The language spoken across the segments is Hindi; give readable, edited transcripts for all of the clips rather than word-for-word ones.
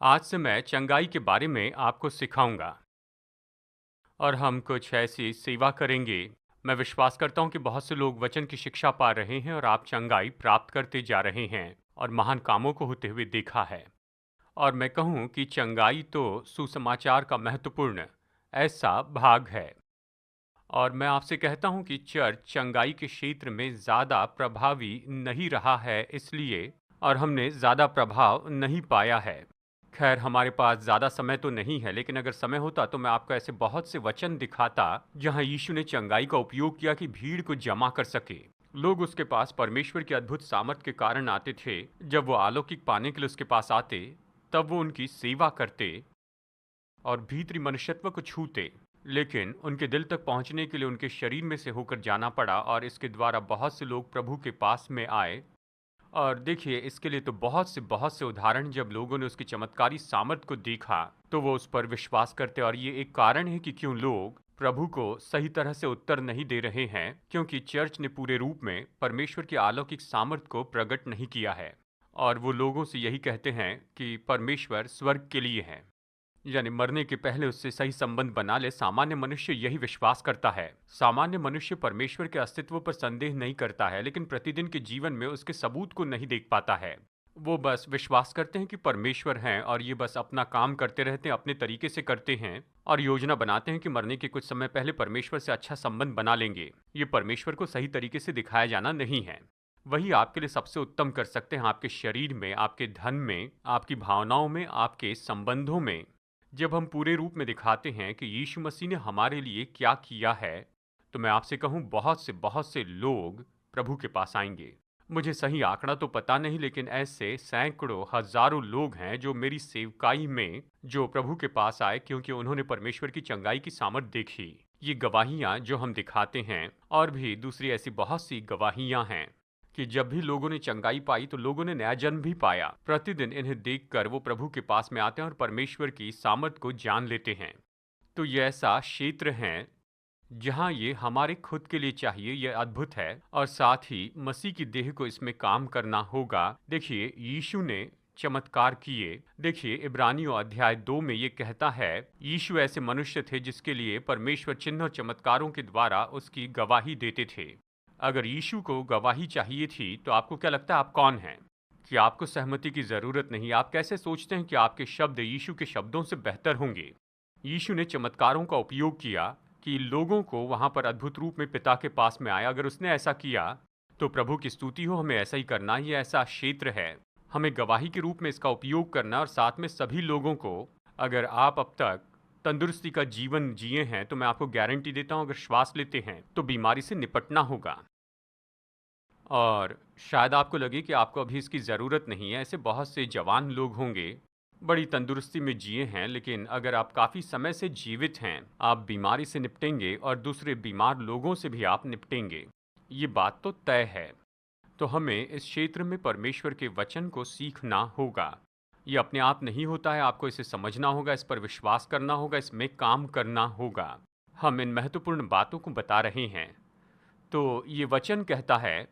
आज से मैं चंगाई के बारे में आपको सिखाऊंगा और हम कुछ ऐसी सेवा करेंगे। मैं विश्वास करता हूं कि बहुत से लोग वचन की शिक्षा पा रहे हैं और आप चंगाई प्राप्त करते जा रहे हैं और महान कामों को होते हुए देखा है। और मैं कहूं कि चंगाई तो सुसमाचार का महत्वपूर्ण ऐसा भाग है। और मैं आपसे कहता हूं कि चर्च चंगाई के क्षेत्र में ज़्यादा प्रभावी नहीं रहा है इसलिए और हमने ज़्यादा प्रभाव नहीं पाया है। खैर हमारे पास ज़्यादा समय तो नहीं है, लेकिन अगर समय होता तो मैं आपको ऐसे बहुत से वचन दिखाता जहां यीशु ने चंगाई का उपयोग किया कि भीड़ को जमा कर सके। लोग उसके पास परमेश्वर की अद्भुत सामर्थ के कारण आते थे। जब वो अलौकिक पाने के लिए उसके पास आते तब वो उनकी सेवा करते और भीतरी मनुष्यत्व को छूते। लेकिन उनके दिल तक पहुंचने के लिए उनके शरीर में से होकर जाना पड़ा और इसके द्वारा बहुत से लोग प्रभु के पास में आए। और देखिए इसके लिए तो बहुत से उदाहरण, जब लोगों ने उसकी चमत्कारी सामर्थ को देखा तो वो उस पर विश्वास करते। और ये एक कारण है कि क्यों लोग प्रभु को सही तरह से उत्तर नहीं दे रहे हैं, क्योंकि चर्च ने पूरे रूप में परमेश्वर की अलौकिक सामर्थ को प्रकट नहीं किया है। और वो लोगों से यही कहते हैं कि परमेश्वर स्वर्ग के लिए है, यानी मरने के पहले उससे सही संबंध बना ले। सामान्य मनुष्य यही विश्वास करता है। सामान्य मनुष्य परमेश्वर के अस्तित्व पर संदेह नहीं करता है, लेकिन प्रतिदिन के जीवन में उसके सबूत को नहीं देख पाता है। वो बस विश्वास करते हैं कि परमेश्वर हैं और ये बस अपना काम करते रहते हैं, अपने तरीके से करते हैं और योजना बनाते हैं कि मरने के कुछ समय पहले परमेश्वर से अच्छा संबंध बना लेंगे। ये परमेश्वर को सही तरीके से दिखाया जाना नहीं है। वही आपके लिए सबसे उत्तम कर सकते हैं, आपके शरीर में, आपके धन में, आपकी भावनाओं में, आपके संबंधों में। जब हम पूरे रूप में दिखाते हैं कि यीशु मसीह ने हमारे लिए क्या किया है, तो मैं आपसे कहूं बहुत से लोग प्रभु के पास आएंगे। मुझे सही आंकड़ा तो पता नहीं, लेकिन ऐसे सैकड़ों हजारों लोग हैं जो मेरी सेवकाई में जो प्रभु के पास आए क्योंकि उन्होंने परमेश्वर की चंगाई की सामर्थ देखी। ये गवाहियां जो हम दिखाते हैं और भी दूसरी ऐसी बहुत सी गवाहियां हैं कि जब भी लोगों ने चंगाई पाई तो लोगों ने नया जन्म भी पाया। प्रतिदिन इन्हें देखकर वो प्रभु के पास में आते हैं और परमेश्वर की सामर्थ को जान लेते हैं। तो ये ऐसा क्षेत्र है जहाँ ये हमारे खुद के लिए चाहिए, ये अद्भुत है और साथ ही मसीह की देह को इसमें काम करना होगा। देखिए यीशु ने चमत्कार किए। देखिए इब्रानियों अध्याय 2 में ये कहता है, यीशु ऐसे मनुष्य थे जिसके लिए परमेश्वर चिन्ह और चमत्कारों के द्वारा उसकी गवाही देते थे। अगर यीशु को गवाही चाहिए थी तो आपको क्या लगता है आप कौन हैं कि आपको सहमति की जरूरत नहीं? आप कैसे सोचते हैं कि आपके शब्द यीशु के शब्दों से बेहतर होंगे? यीशु ने चमत्कारों का उपयोग किया कि लोगों को वहां पर अद्भुत रूप में पिता के पास में आया। अगर उसने ऐसा किया तो प्रभु की स्तुति हो, हमें ऐसा ही करना। ही ऐसा क्षेत्र है, हमें गवाही के रूप में इसका उपयोग करना। और साथ में सभी लोगों को, अगर आप अब तक तंदुरुस्ती का जीवन जिए हैं तो मैं आपको गारंटी देता हूं, अगर श्वास लेते हैं तो बीमारी से निपटना होगा। और शायद आपको लगे कि आपको अभी इसकी ज़रूरत नहीं है। ऐसे बहुत से जवान लोग होंगे, बड़ी तंदुरुस्ती में जिए हैं, लेकिन अगर आप काफ़ी समय से जीवित हैं, आप बीमारी से निपटेंगे और दूसरे बीमार लोगों से भी आप निपटेंगे। ये बात तो तय है। तो हमें इस क्षेत्र में परमेश्वर के वचन को सीखना होगा। ये अपने आप नहीं होता है, आपको इसे समझना होगा, इस पर विश्वास करना होगा, इसमें काम करना होगा। हम इन महत्वपूर्ण बातों को बता रहे हैं। तो ये वचन कहता है,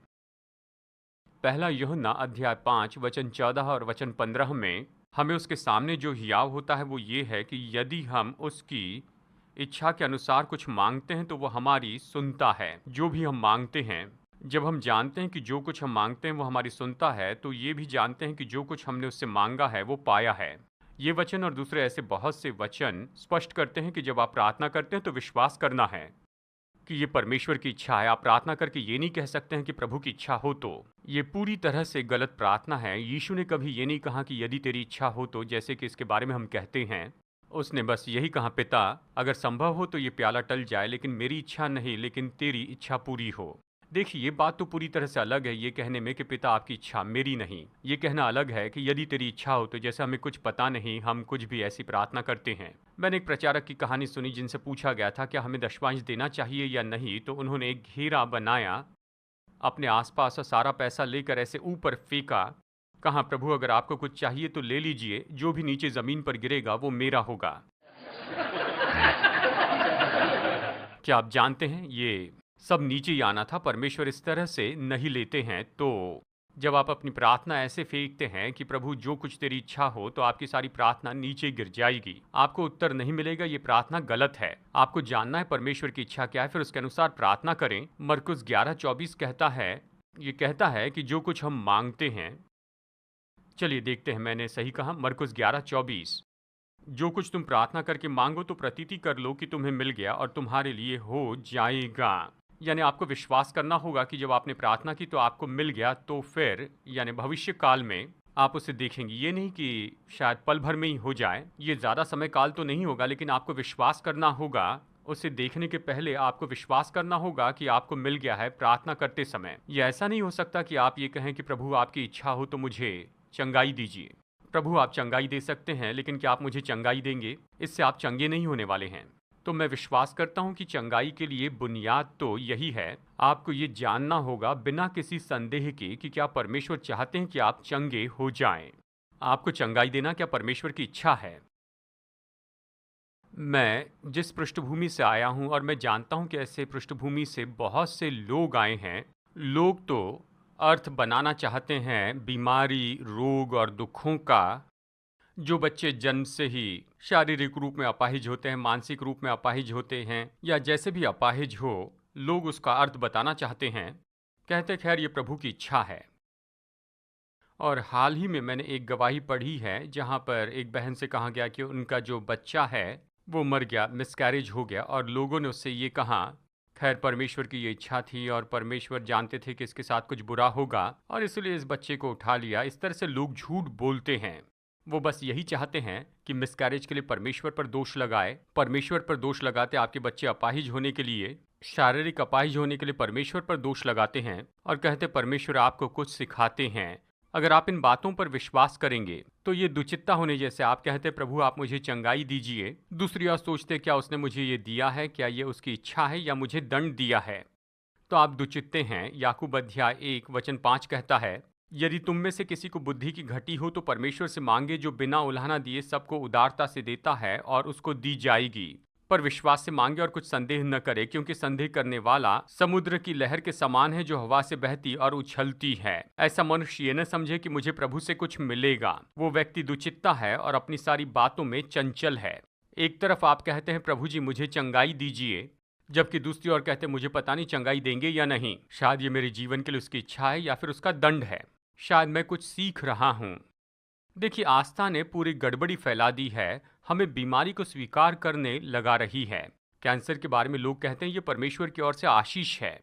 पहला यूहन्ना अध्याय 5 वचन 14 और वचन 15 में, हमें उसके सामने जो हियाव होता है वो ये है कि यदि हम उसकी इच्छा के अनुसार कुछ मांगते हैं तो वो हमारी सुनता है। जो भी हम मांगते हैं, जब हम जानते हैं कि जो कुछ हम मांगते हैं वो हमारी सुनता है, तो ये भी जानते हैं कि जो कुछ हमने उससे मांगा है वो पाया है। ये वचन और दूसरे ऐसे बहुत से वचन स्पष्ट करते हैं कि जब आप प्रार्थना करते हैं तो विश्वास करना है कि ये परमेश्वर की इच्छा है। आप प्रार्थना करके ये नहीं कह सकते हैं कि प्रभु की इच्छा हो तो। ये पूरी तरह से गलत प्रार्थना है। यीशु ने कभी ये नहीं कहा कि यदि तेरी इच्छा हो तो, जैसे कि इसके बारे में हम कहते हैं। उसने बस यही कहा, पिता अगर संभव हो तो ये प्याला टल जाए, लेकिन मेरी इच्छा नहीं लेकिन तेरी इच्छा पूरी हो। देखिए ये बात तो पूरी तरह से अलग है ये कहने में कि पिता आपकी इच्छा मेरी नहीं। ये कहना अलग है कि यदि तेरी इच्छा हो तो। जैसे हमें कुछ पता नहीं, हम कुछ भी ऐसी प्रार्थना करते हैं। मैंने एक प्रचारक की कहानी सुनी जिनसे पूछा गया था क्या हमें दशमांश देना चाहिए या नहीं, तो उन्होंने एक घेरा बनाया, अपने आसपास और सारा पैसा लेकर ऐसे ऊपर फेंका, कहा प्रभु अगर आपको कुछ चाहिए तो ले लीजिए, जो भी नीचे जमीन पर गिरेगा वो मेरा होगा। क्या आप जानते हैं ये सब नीचे ही आना था। परमेश्वर इस तरह से नहीं लेते हैं। तो जब आप अपनी प्रार्थना ऐसे फेंकते हैं कि प्रभु जो कुछ तेरी इच्छा हो, तो आपकी सारी प्रार्थना नीचे गिर जाएगी। आपको उत्तर नहीं मिलेगा, ये प्रार्थना गलत है। आपको जानना है परमेश्वर की इच्छा क्या है, फिर उसके अनुसार प्रार्थना करें। मरकुस 11:24 कहता है, ये कहता है कि जो कुछ हम मांगते हैं, चलिए देखते हैं, मैंने सही कहा, मरकुस 11:24, जो कुछ तुम प्रार्थना करके मांगो तो प्रतीति कर लो कि तुम्हें मिल गया और तुम्हारे लिए हो जाएगा। यानी आपको विश्वास करना होगा कि जब आपने प्रार्थना की तो आपको मिल गया, तो फिर यानी भविष्य काल में आप उसे देखेंगे। ये नहीं कि शायद पल भर में ही हो जाए, ये ज़्यादा समय काल तो नहीं होगा, लेकिन आपको विश्वास करना होगा। उसे देखने के पहले आपको विश्वास करना होगा कि आपको मिल गया है प्रार्थना करते समय। ये ऐसा नहीं हो सकता कि आप ये कहें कि प्रभु आपकी इच्छा हो तो मुझे चंगाई दीजिए। प्रभु आप चंगाई दे सकते हैं, लेकिन क्या आप मुझे चंगाई देंगे? इससे आप चंगे नहीं होने वाले हैं। तो मैं विश्वास करता हूं कि चंगाई के लिए बुनियाद तो यही है, आपको ये जानना होगा बिना किसी संदेह के कि क्या परमेश्वर चाहते हैं कि आप चंगे हो जाएं। आपको चंगाई देना क्या परमेश्वर की इच्छा है? मैं जिस पृष्ठभूमि से आया हूं, और मैं जानता हूं कि ऐसे पृष्ठभूमि से बहुत से लोग आए हैं। लोग तो अर्थ बनाना चाहते हैं बीमारी, रोग और दुखों का। जो बच्चे जन्म से ही शारीरिक रूप में अपाहिज होते हैं, मानसिक रूप में अपाहिज होते हैं, या जैसे भी अपाहिज हो, लोग उसका अर्थ बताना चाहते हैं। कहते खैर ये प्रभु की इच्छा है। और हाल ही में मैंने एक गवाही पढ़ी है जहाँ पर एक बहन से कहा गया कि उनका जो बच्चा है वो मर गया, मिसकैरेज हो गया, और लोगों ने उससे ये कहा, खैर परमेश्वर की ये इच्छा थी और परमेश्वर जानते थे कि इसके साथ कुछ बुरा होगा और इसलिए इस बच्चे को उठा लिया। इस तरह से लोग झूठ बोलते हैं। वो बस यही चाहते हैं कि मिसकैरेज के लिए परमेश्वर पर दोष लगाए। परमेश्वर पर दोष लगाते आपके बच्चे अपाहिज होने के लिए, शारीरिक अपाहिज होने के लिए परमेश्वर पर दोष लगाते हैं और कहते परमेश्वर आपको कुछ सिखाते हैं। अगर आप इन बातों पर विश्वास करेंगे तो ये दुचित्ता होने जैसे। आप कहते प्रभु आप मुझे चंगाई दीजिए, दूसरी ओर सोचते क्या उसने मुझे ये दिया है, क्या ये उसकी इच्छा है या मुझे दंड दिया है, तो आप दुचित्ते हैं। याकूब अध्याय 1:5 कहता है, यदि तुम में से किसी को बुद्धि की घटी हो तो परमेश्वर से मांगे जो बिना उलाहना दिए सबको उदारता से देता है और उसको दी जाएगी। पर विश्वास से मांगे और कुछ संदेह न करे, क्योंकि संदेह करने वाला समुद्र की लहर के समान है जो हवा से बहती और उछलती है। ऐसा मनुष्य ये न समझे कि मुझे प्रभु से कुछ मिलेगा। वो व्यक्ति दुचित्ता है और अपनी सारी बातों में चंचल है। एक तरफ आप कहते हैं प्रभु जी मुझे चंगाई दीजिए, जबकि दूसरी ओर कहते हैं मुझे पता नहीं चंगाई देंगे या नहीं। शायद ये मेरे जीवन के लिए उसकी इच्छा है या फिर उसका दंड है। शायद मैं कुछ सीख रहा हूँ। देखिए, आस्था ने पूरी गड़बड़ी फैला दी है, हमें बीमारी को स्वीकार करने लगा रही है। कैंसर के बारे में लोग कहते हैं ये परमेश्वर की ओर से आशीष है।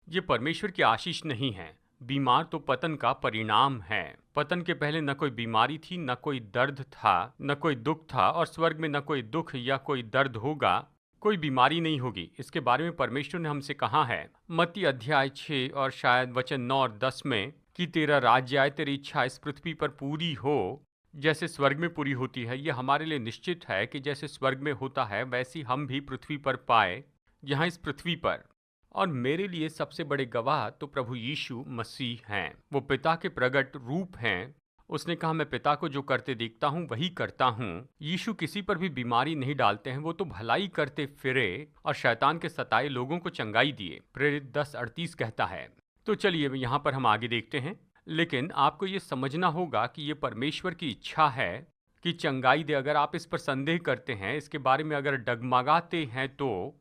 ये परमेश्वर की आशीष नहीं है। बीमार तो पतन का परिणाम है। पतन के पहले न कोई बीमारी थी, न कोई दर्द था, न कोई दुख था, और स्वर्ग में न कोई दुख या कोई दर्द होगा, कोई बीमारी नहीं होगी। इसके बारे में परमेश्वर ने हमसे कहा है मत्ती अध्याय 6 और शायद वचन 9 और 10 में कि तेरा राज्य आए, तेरी इच्छा इस पृथ्वी पर पूरी हो जैसे स्वर्ग में पूरी होती है। यह हमारे लिए निश्चित है कि जैसे स्वर्ग में होता है वैसी हम भी पृथ्वी पर पाए, यहाँ इस पृथ्वी पर। और मेरे लिए सबसे बड़े गवाह तो प्रभु यीशु मसीह हैं। वो पिता के प्रगट रूप हैं। उसने कहा मैं पिता को जो करते देखता हूँ वही करता हूँ। यीशु किसी पर भी बीमारी नहीं डालते हैं, वो तो भलाई करते फिरे और शैतान के सताए लोगों को चंगाई दिए। प्रेरित 10:38 कहता है। तो चलिए यहाँ पर हम आगे देखते हैं, लेकिन आपको ये समझना होगा कि ये परमेश्वर की इच्छा है कि चंगाई दे। अगर आप इस पर संदेह करते हैं, इसके बारे में अगर डगमगाते हैं तो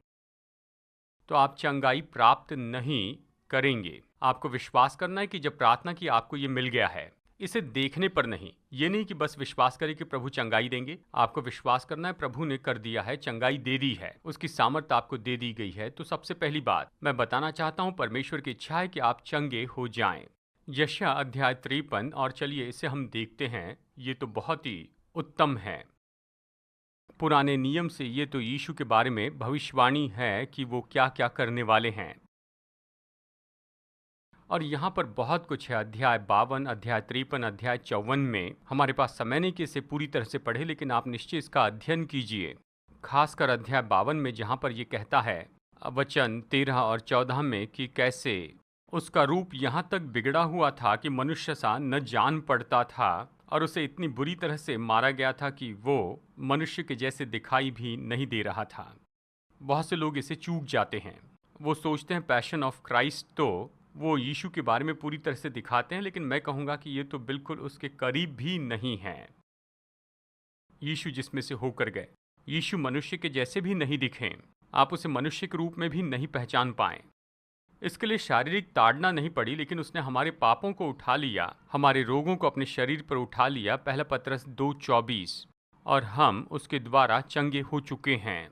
आप चंगाई प्राप्त नहीं करेंगे। आपको विश्वास करना है कि जब प्रार्थना की आपको ये मिल गया है, इसे देखने पर नहीं। ये नहीं कि बस विश्वास करें कि प्रभु चंगाई देंगे। आपको विश्वास करना है प्रभु ने कर दिया है, चंगाई दे दी है, उसकी सामर्थ्य आपको दे दी गई है। तो सबसे पहली बात मैं बताना चाहता हूँ, परमेश्वर की इच्छा है कि आप चंगे हो जाएं। यशायाह अध्याय 53, और चलिए इसे हम देखते हैं। ये तो बहुत ही उत्तम है। पुराने नियम से ये तो यीशु के बारे में भविष्यवाणी है कि वो क्या क्या करने वाले हैं, और यहाँ पर बहुत कुछ है। अध्याय 52, अध्याय 53, अध्याय 54 में हमारे पास समय नहीं कि इसे पूरी तरह से पढ़े, लेकिन आप निश्चय इसका अध्ययन कीजिए। खासकर अध्याय 52 में जहाँ पर ये कहता है वचन 13 और 14 में कि कैसे उसका रूप यहाँ तक बिगड़ा हुआ था कि मनुष्य सा न जान पड़ता था, और उसे इतनी बुरी तरह से मारा गया था कि वो मनुष्य के जैसे दिखाई भी नहीं दे रहा था। बहुत से लोग इसे चूक जाते हैं। वो सोचते हैं पैशन ऑफ क्राइस्ट तो वो यीशु के बारे में पूरी तरह से दिखाते हैं, लेकिन मैं कहूँगा कि ये तो बिल्कुल उसके करीब भी नहीं हैं। यीशु जिसमें से होकर गए। यीशु मनुष्य के जैसे भी नहीं दिखें। आप उसे मनुष्य के रूप में भी नहीं पहचान पाएँ। इसके लिए शारीरिक ताड़ना नहीं पड़ी, लेकिन उसने हमारे पापों को उठा लिया, हमारे रोगों को अपने शरीर पर उठा लिया, पहला पतरस 2:24, और हम उसके द्वारा चंगे हो चुके हैं।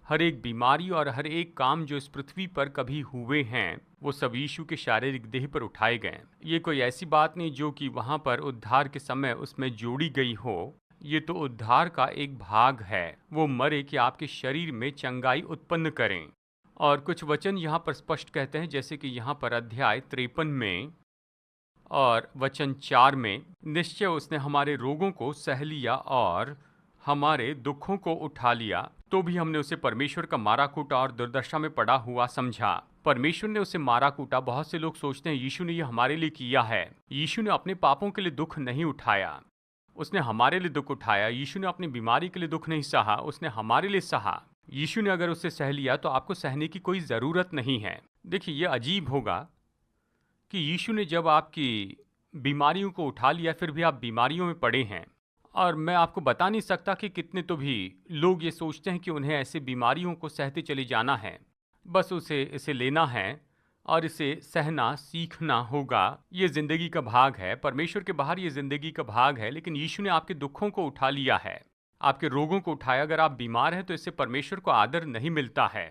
हर एक बीमारी और हर एक काम जो इस पृथ्वी पर कभी हुए हैं, वो सब यीशु के शारीरिक देह पर उठाए गए। ये कोई ऐसी बात नहीं जो कि वहाँ पर उद्धार के समय उसमें जोड़ी गई हो। ये तो उद्धार का एक भाग है। वो मरे कि आपके शरीर में चंगाई उत्पन्न करें। और कुछ वचन यहाँ पर स्पष्ट कहते हैं, जैसे कि यहाँ पर अध्याय 53 में और वचन 4 में, निश्चय उसने हमारे रोगों को सह लिया और हमारे दुखों को उठा लिया, तो भी हमने उसे परमेश्वर का मारा कूटा और दुर्दशा में पड़ा हुआ समझा। परमेश्वर ने उसे मारा कूटा। बहुत से लोग सोचते हैं यीशु ने ये हमारे लिए किया है। यीशु ने अपने पापों के लिए दुख नहीं उठाया, उसने हमारे लिए दुख उठाया। यीशु ने अपनी बीमारी के लिए दुख नहीं सहा, उसने हमारे लिए सहा। यीशु ने अगर उसे सह लिया तो आपको सहने की कोई ज़रूरत नहीं है। देखिए, यह अजीब होगा कि यीशु ने जब आपकी बीमारियों को उठा लिया, फिर भी आप बीमारियों में पड़े हैं। और मैं आपको बता नहीं सकता कि कितने तो भी लोग ये सोचते हैं कि उन्हें ऐसे बीमारियों को सहते चले जाना है, बस इसे लेना है और इसे सहना सीखना होगा। ये ज़िंदगी का भाग है। परमेश्वर के बाहर ये ज़िंदगी का भाग है, लेकिन यीशु ने आपके दुखों को उठा लिया है, आपके रोगों को उठाया। अगर आप बीमार हैं तो इससे परमेश्वर को आदर नहीं मिलता है।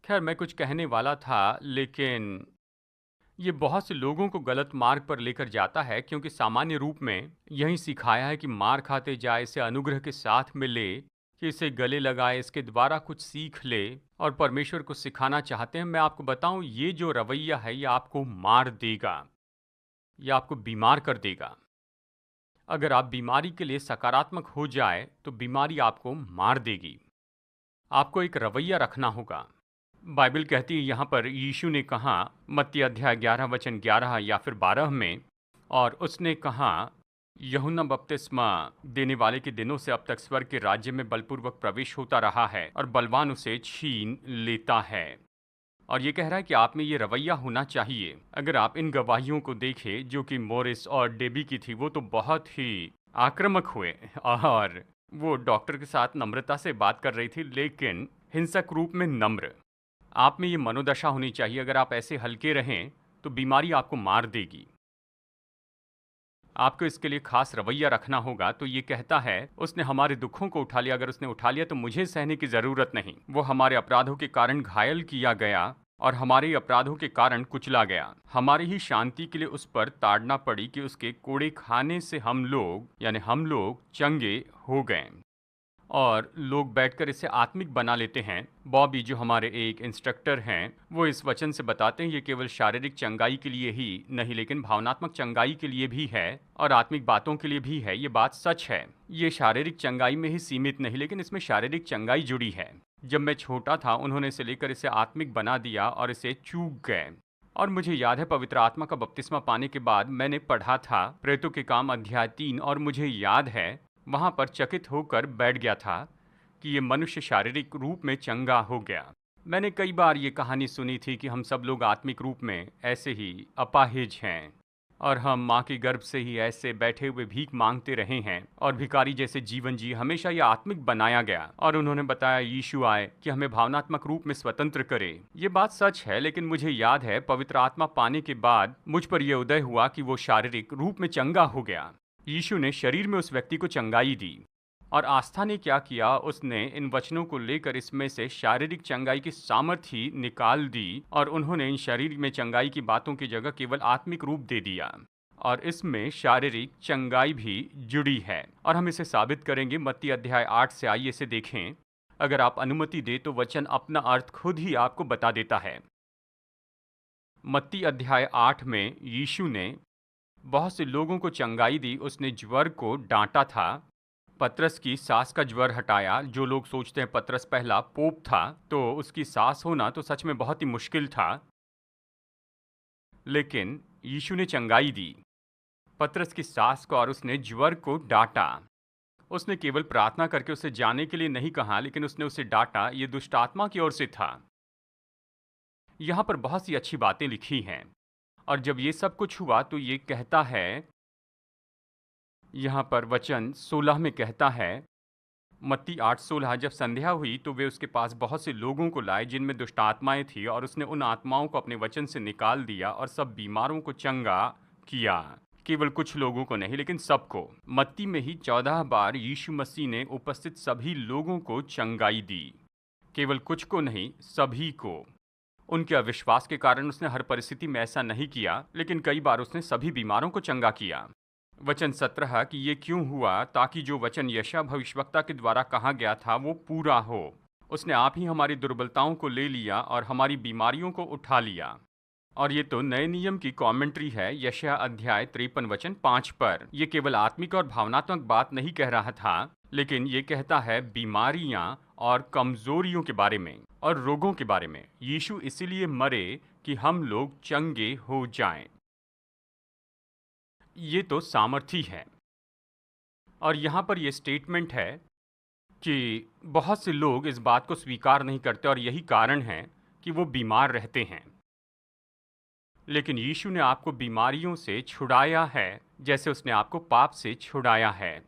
खैर, मैं कुछ कहने वाला था, लेकिन ये बहुत से लोगों को गलत मार्ग पर लेकर जाता है, क्योंकि सामान्य रूप में यही सिखाया है कि मार खाते जाए, इसे अनुग्रह के साथ मिले, कि इसे गले लगाए, इसके द्वारा कुछ सीख ले और परमेश्वर को सिखाना चाहते हैं। मैं आपको बताऊं, ये जो रवैया है ये आपको मार देगा, ये आपको बीमार कर देगा। अगर आप बीमारी के लिए सकारात्मक हो जाए तो बीमारी आपको मार देगी। आपको एक रवैया रखना होगा। बाइबल कहती है यहाँ पर, यीशु ने कहा मत्ती अध्याय 11 वचन 11 या फिर 12 में, और उसने कहा, यूहन्ना बपतिस्मा देने वाले के दिनों से अब तक स्वर्ग के राज्य में बलपूर्वक प्रवेश होता रहा है और बलवान उसे छीन लेता है। और ये कह रहा है कि आप में ये रवैया होना चाहिए। अगर आप इन गवाहियों को देखें जो कि मोरिस और डेबी की थी, वो तो बहुत ही आक्रामक हुए और वो डॉक्टर के साथ नम्रता से बात कर रही थी, लेकिन हिंसक रूप में नम्र। आप में ये मनोदशा होनी चाहिए। अगर आप ऐसे हल्के रहें तो बीमारी आपको मार देगी। आपको इसके लिए खास रवैया रखना होगा। तो ये कहता है, उसने हमारे दुखों को उठा लिया। अगर उसने उठा लिया तो मुझे सहने की ज़रूरत नहीं। वो हमारे अपराधों के कारण घायल किया गया और हमारे ही अपराधों के कारण कुचला गया। हमारी ही शांति के लिए उस पर ताड़ना पड़ी कि उसके कोड़े खाने से हम लोग चंगे हो गए। और लोग बैठकर इसे आत्मिक बना लेते हैं। बॉबी, जो हमारे एक इंस्ट्रक्टर हैं, वो इस वचन से बताते हैं ये केवल शारीरिक चंगाई के लिए ही नहीं, लेकिन भावनात्मक चंगाई के लिए भी है और आत्मिक बातों के लिए भी है। ये बात सच है। ये शारीरिक चंगाई में ही सीमित नहीं, लेकिन इसमें शारीरिक चंगाई जुड़ी है। जब मैं छोटा था, उन्होंने इसे लेकर इसे आत्मिक बना दिया और इसे चूक गए। और मुझे याद है, पवित्र आत्मा का बपतिस्मा पाने के बाद मैंने पढ़ा था प्रेतों के काम अध्याय 3, और मुझे याद है वहाँ पर चकित होकर बैठ गया था कि ये मनुष्य शारीरिक रूप में चंगा हो गया। मैंने कई बार ये कहानी सुनी थी कि हम सब लोग आत्मिक रूप में ऐसे ही अपाहिज हैं और हम माँ के गर्भ से ही ऐसे बैठे हुए भीख मांगते रहे हैं और भिखारी जैसे जीवन जी। हमेशा ये आत्मिक बनाया गया और उन्होंने बताया यीशु आए कि हमें भावनात्मक रूप में स्वतंत्र करे। ये बात सच है, लेकिन मुझे याद है पवित्र आत्मा पाने के बाद मुझ पर यह उदय हुआ कि वो शारीरिक रूप में चंगा हो गया। यीशु ने शरीर में उस व्यक्ति को चंगाई दी। और आस्था ने क्या किया, उसने इन वचनों को लेकर इसमें से शारीरिक चंगाई की सामर्थ्य निकाल दी और उन्होंने इन शरीर में चंगाई की बातों की जगह केवल आत्मिक रूप दे दिया। और इसमें शारीरिक चंगाई भी जुड़ी है और हम इसे साबित करेंगे। मत्ती अध्याय 8 से आइए इसे देखें। अगर आप अनुमति दे तो वचन अपना अर्थ खुद ही आपको बता देता है। मत्ती अध्याय 8 में यीशु ने बहुत से लोगों को चंगाई दी। उसने ज्वर को डांटा था, पतरस की सास का ज्वर हटाया। जो लोग सोचते हैं पतरस पहला पोप था, तो उसकी सास होना तो सच में बहुत ही मुश्किल था, लेकिन यीशु ने चंगाई दी पतरस की सास को और उसने ज्वर को डांटा। उसने केवल प्रार्थना करके उसे जाने के लिए नहीं कहा, लेकिन उसने उसे डांटा। ये दुष्ट आत्मा की ओर से था। यहाँ पर बहुत सी अच्छी बातें लिखी हैं। और जब ये सब कुछ हुआ तो ये कहता है, यहाँ पर वचन 16 में कहता है, मत्ती 8:16, जब संध्या हुई तो वे उसके पास बहुत से लोगों को लाए जिनमें दुष्ट आत्माएं थी, और उसने उन आत्माओं को अपने वचन से निकाल दिया और सब बीमारों को चंगा किया। केवल कुछ लोगों को नहीं, लेकिन सबको। मत्ती में ही 14 बार यीशु मसीह ने उपस्थित सभी लोगों को चंगाई दी, केवल कुछ को नहीं, सभी को। उनके अविश्वास के कारण उसने हर परिस्थिति में ऐसा नहीं किया, लेकिन कई बार उसने सभी बीमारों को चंगा किया। वचन 17 कि ये क्यों हुआ, ताकि जो वचन यशायाह भविष्यवक्ता के द्वारा कहा गया था वो पूरा हो। उसने आप ही हमारी दुर्बलताओं को ले लिया और हमारी बीमारियों को उठा लिया। और ये तो नए नियम की कमेंट्री है यशायाह अध्याय 53 वचन 5 पर। ये केवल आत्मिक और भावनात्मक बात नहीं कह रहा था, लेकिन ये कहता है बीमारियां और कमजोरियों के बारे में और रोगों के बारे में। यीशु इसीलिए मरे कि हम लोग चंगे हो जाएं। ये तो सामर्थी है। और यहाँ पर यह स्टेटमेंट है कि बहुत से लोग इस बात को स्वीकार नहीं करते, और यही कारण है कि वो बीमार रहते हैं। लेकिन यीशु ने आपको बीमारियों से छुड़ाया है, जैसे उसने आपको पाप से छुड़ाया है।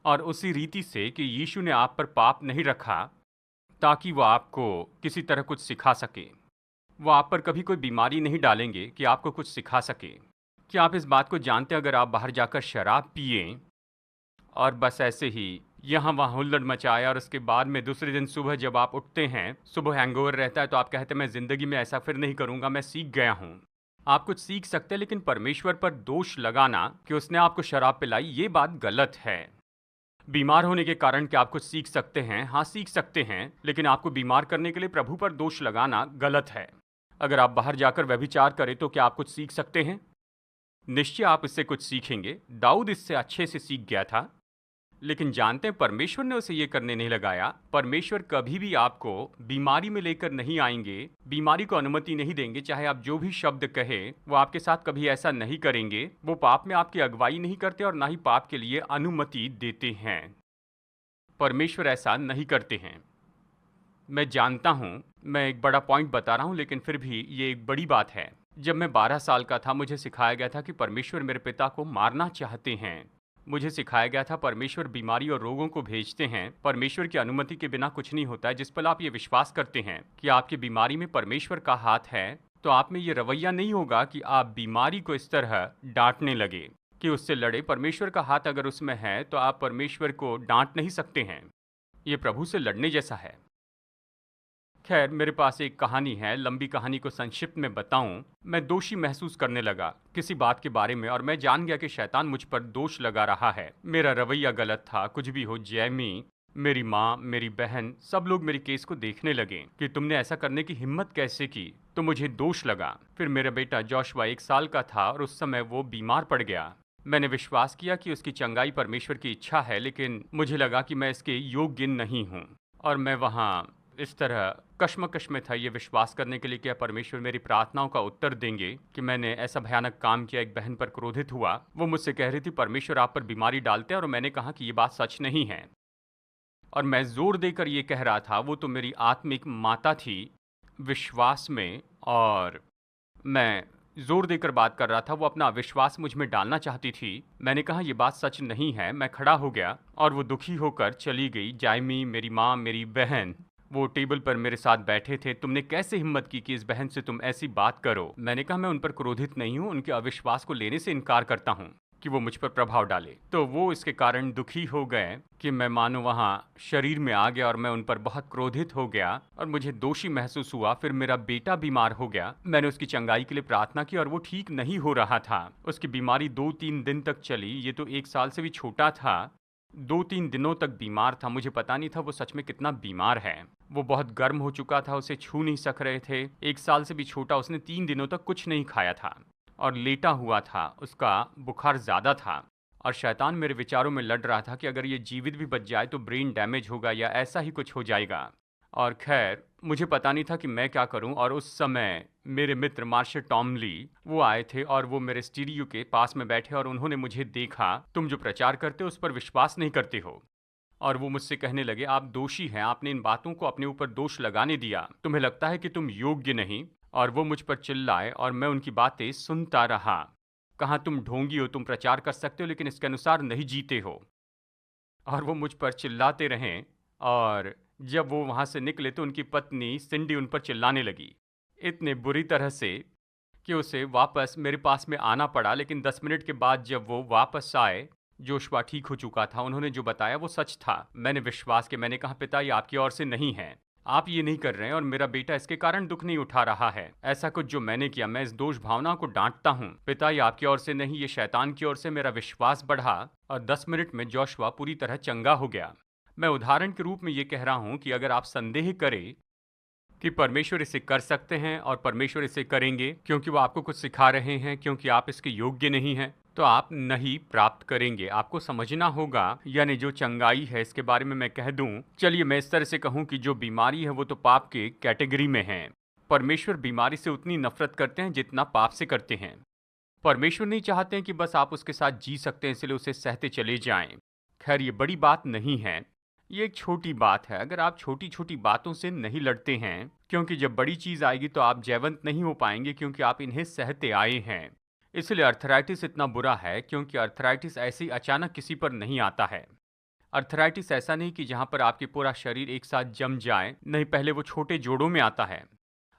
और उसी रीति से कि यीशु ने आप पर पाप नहीं रखा ताकि वो आपको किसी तरह कुछ सिखा सके। वो आप पर कभी कोई बीमारी नहीं डालेंगे कि आपको कुछ सिखा सके। क्या आप इस बात को जानते हैं, अगर आप बाहर जाकर शराब पिए और बस ऐसे ही यहाँ वहाँ हुल्लड़ मचाए, और उसके बाद में दूसरे दिन सुबह जब आप उठते हैं, सुबह हैंगओवर रहता है, तो आप कहते हैं मैं ज़िंदगी में ऐसा फिर नहीं करूँगा, मैं सीख गया हूँ। आप कुछ सीख सकते हैं, लेकिन परमेश्वर पर दोष लगाना कि उसने आपको शराब पिलाई, ये बात गलत है। बीमार होने के कारण क्या आप कुछ सीख सकते हैं? हाँ, सीख सकते हैं, लेकिन आपको बीमार करने के लिए प्रभु पर दोष लगाना गलत है। अगर आप बाहर जाकर व्यभिचार करें तो क्या आप कुछ सीख सकते हैं? निश्चय आप इससे कुछ सीखेंगे। दाऊद इससे अच्छे से सीख गया था, लेकिन जानते हैं परमेश्वर ने उसे ये करने नहीं लगाया। परमेश्वर कभी भी आपको बीमारी में लेकर नहीं आएंगे, बीमारी को अनुमति नहीं देंगे। चाहे आप जो भी शब्द कहे, वो आपके साथ कभी ऐसा नहीं करेंगे। वो पाप में आपकी अगुवाई नहीं करते और ना ही पाप के लिए अनुमति देते हैं। परमेश्वर ऐसा नहीं करते हैं। मैं जानता हूँ, मैं एक बड़ा पॉइंट बता रहा हूँ, लेकिन फिर भी ये एक बड़ी बात है। जब मैं 12 साल का था, मुझे सिखाया गया था कि परमेश्वर मेरे पिता को मारना चाहते हैं। मुझे सिखाया गया था परमेश्वर बीमारी और रोगों को भेजते हैं। परमेश्वर की अनुमति के बिना कुछ नहीं होता है। जिस पल आप ये विश्वास करते हैं कि आपकी बीमारी में परमेश्वर का हाथ है, तो आप में ये रवैया नहीं होगा कि आप बीमारी को इस तरह डांटने लगे कि उससे लड़े। परमेश्वर का हाथ अगर उसमें है तो आप परमेश्वर को डांट नहीं सकते हैं। ये प्रभु से लड़ने जैसा है। खैर, मेरे पास एक कहानी है। लंबी कहानी को संक्षिप्त में बताऊं, मैं दोषी महसूस करने लगा किसी बात के बारे में, और मैं जान गया कि शैतान मुझ पर दोष लगा रहा है। मेरा रवैया गलत था। कुछ भी हो, जैमी, मेरी माँ, मेरी बहन, सब लोग मेरी केस को देखने लगे कि तुमने ऐसा करने की हिम्मत कैसे की। तो मुझे दोष लगा। फिर मेरा बेटा जोशुआ 1 साल का था और उस समय वो बीमार पड़ गया। मैंने विश्वास किया कि उसकी चंगाई परमेश्वर की इच्छा है, लेकिन मुझे लगा कि मैं इसके योग्य नहीं हूँ। और मैं वहाँ इस तरह कश्मकश में था ये विश्वास करने के लिए कि परमेश्वर मेरी प्रार्थनाओं का उत्तर देंगे कि मैंने ऐसा भयानक काम किया। एक बहन पर क्रोधित हुआ। वो मुझसे कह रही थी परमेश्वर आप पर बीमारी डालते हैं, और मैंने कहा कि ये बात सच नहीं है। और मैं जोर देकर ये कह रहा था। वो तो मेरी आत्मिक माता थी विश्वास में, और मैं जोर देकर बात कर रहा था। वो अपना अविश्वास मुझ में डालना चाहती थी। मैंने कहा ये बात सच नहीं है। मैं खड़ा हो गया और वो दुखी होकर चली गई। जायमी, मेरी माँ, मेरी बहन, वो टेबल पर मेरे साथ बैठे थे। तुमने कैसे हिम्मत की कि इस बहन से तुम ऐसी बात करो? मैंने कहा मैं उन पर क्रोधित नहीं हूँ, उनके अविश्वास को लेने से इनकार करता हूँ कि वो मुझ पर प्रभाव डाले। तो वो इसके कारण दुखी हो गए कि मैं मानो वहाँ शरीर में आ गया, और मैं उन पर बहुत क्रोधित हो गया और मुझे दोषी महसूस हुआ। फिर मेरा बेटा बीमार हो गया। मैंने उसकी चंगाई के लिए प्रार्थना की और वो ठीक नहीं हो रहा था। उसकी बीमारी 2-3 दिन तक चली। ये तो 1 साल से भी छोटा था। 2-3 दिनों तक बीमार था। मुझे पता नहीं था वो सच में कितना बीमार है। वो बहुत गर्म हो चुका था, उसे छू नहीं सक रहे थे। 1 साल से भी छोटा। उसने 3 दिनों तक कुछ नहीं खाया था और लेटा हुआ था। उसका बुखार ज़्यादा था और शैतान मेरे विचारों में लड़ रहा था कि अगर ये जीवित भी बच जाए तो ब्रेन डैमेज होगा या ऐसा ही कुछ हो जाएगा। और खैर, मुझे पता नहीं था कि मैं क्या करूं। और उस समय मेरे मित्र मार्शल टॉमली वो आए थे और वो मेरे स्टीरियो के पास में बैठे, और उन्होंने मुझे देखा। तुम जो प्रचार करते हो उस पर विश्वास नहीं करते हो। और वो मुझसे कहने लगे, आप दोषी हैं, आपने इन बातों को अपने ऊपर दोष लगाने दिया, तुम्हें लगता है कि तुम योग्य नहीं। और वो मुझ पर चिल्लाए और मैं उनकी बातें सुनता रहा। कहाँ तुम ढोंगी हो, तुम प्रचार कर सकते हो लेकिन इसके अनुसार नहीं जीते हो। और वो मुझ पर चिल्लाते रहें। और जब वो वहाँ से निकले तो उनकी पत्नी सिंडी उन पर चिल्लाने लगी, इतने बुरी तरह से कि उसे वापस मेरे पास में आना पड़ा। लेकिन 10 मिनट के बाद जब वो वापस आए, जोशुआ ठीक हो चुका था। उन्होंने जो बताया वो सच था। मैंने विश्वास किया, मैंने कहा, पिता ये आपकी ओर से नहीं है, आप ये नहीं कर रहे हैं और मेरा बेटा इसके कारण दुख नहीं उठा रहा है। ऐसा कुछ जो मैंने किया, मैं इस दोष भावना को डांटता हूँ। पिता ये आपकी ओर से नहीं, ये शैतान की ओर से। मेरा विश्वास बढ़ा और 10 मिनट में जोशुआ पूरी तरह चंगा हो गया। मैं उदाहरण के रूप में ये कह रहा हूँ कि अगर आप संदेह करें कि परमेश्वर इसे कर सकते हैं और परमेश्वर इसे करेंगे क्योंकि वो आपको कुछ सिखा रहे हैं, क्योंकि आप इसके योग्य नहीं हैं, तो आप नहीं प्राप्त करेंगे। आपको समझना होगा, यानी जो चंगाई है, इसके बारे में मैं कह दूं, चलिए मैं इस तरह से कहूं कि जो बीमारी है वो तो पाप के कैटेगरी में है। परमेश्वर बीमारी से उतनी नफरत करते हैं जितना पाप से करते हैं। परमेश्वर नहीं चाहते हैं कि बस आप उसके साथ जी सकते हैं इसलिए उसे सहते चले जाएं। खैर, ये बड़ी बात नहीं है, ये एक छोटी बात है। अगर आप छोटी छोटी बातों से नहीं लड़ते हैं, क्योंकि जब बड़ी चीज आएगी तो आप जयवंत नहीं हो पाएंगे, क्योंकि आप इन्हें सहते आए हैं। इसलिए अर्थराइटिस इतना बुरा है, क्योंकि अर्थराइटिस ऐसे ही अचानक किसी पर नहीं आता है। अर्थराइटिस ऐसा नहीं कि जहां पर आपके पूरा शरीर एक साथ जम जाए, नहीं, पहले वो छोटे जोड़ों में आता है।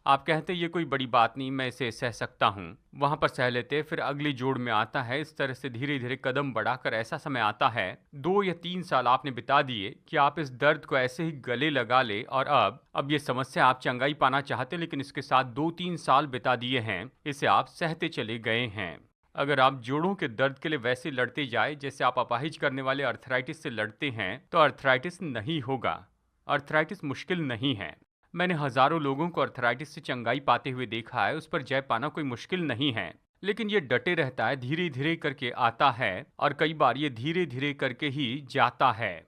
आप कहते ये कोई बड़ी बात नहीं, मैं इसे सह सकता हूँ, वहां पर सह लेते, फिर अगली जोड़ में आता है। इस तरह से धीरे धीरे कदम बढ़ाकर ऐसा समय आता है, 2 या 3 साल आपने बिता दिए कि आप इस दर्द को ऐसे ही गले लगा ले। और अब ये समस्या, आप चंगाई पाना चाहते लेकिन इसके साथ 2-3 साल बिता दिए हैं, इसे आप सहते चले गए हैं। अगर आप जोड़ों के दर्द के लिए वैसे लड़ते जाए जैसे आप अपाहिज करने वाले अर्थराइटिस से लड़ते हैं, तो अर्थराइटिस नहीं होगा। अर्थराइटिस मुश्किल नहीं है। मैंने हजारों लोगों को अर्थराइटिस से चंगाई पाते हुए देखा है। उस पर जय पाना कोई मुश्किल नहीं है, लेकिन ये डटे रहता है, धीरे धीरे करके आता है और कई बार ये धीरे धीरे करके ही जाता है।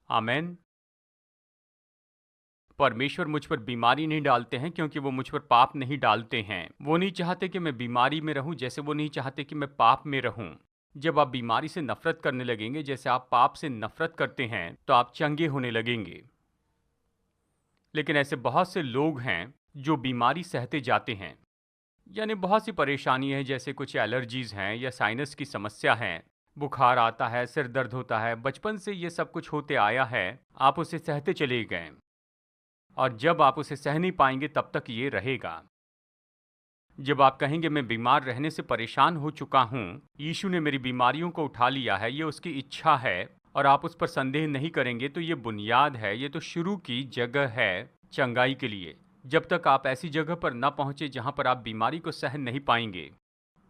आमेन। परमेश्वर मुझ पर बीमारी नहीं डालते हैं क्योंकि वो मुझ पर पाप नहीं डालते हैं। वो नहीं चाहते कि मैं बीमारी में रहूं, जैसे वो नहीं चाहते कि मैं पाप में रहूं। जब आप बीमारी से नफरत करने लगेंगे जैसे आप पाप से नफरत करते हैं, तो आप चंगे होने लगेंगे। लेकिन ऐसे बहुत से लोग हैं जो बीमारी सहते जाते हैं, यानी बहुत सी परेशानी है, जैसे कुछ एलर्जीज हैं या साइनस की समस्या है, बुखार आता है, सिर दर्द होता है, बचपन से ये सब कुछ होते आया है, आप उसे सहते चले गए और जब आप उसे सह नहीं पाएंगे तब तक ये रहेगा। जब आप कहेंगे मैं बीमार रहने से परेशान हो चुका हूँ, यीशु ने मेरी बीमारियों को उठा लिया है, ये उसकी इच्छा है, और आप उस पर संदेह नहीं करेंगे, तो ये बुनियाद है, ये तो शुरू की जगह है चंगाई के लिए। जब तक आप ऐसी जगह पर न पहुंचे जहां पर आप बीमारी को सहन नहीं पाएंगे,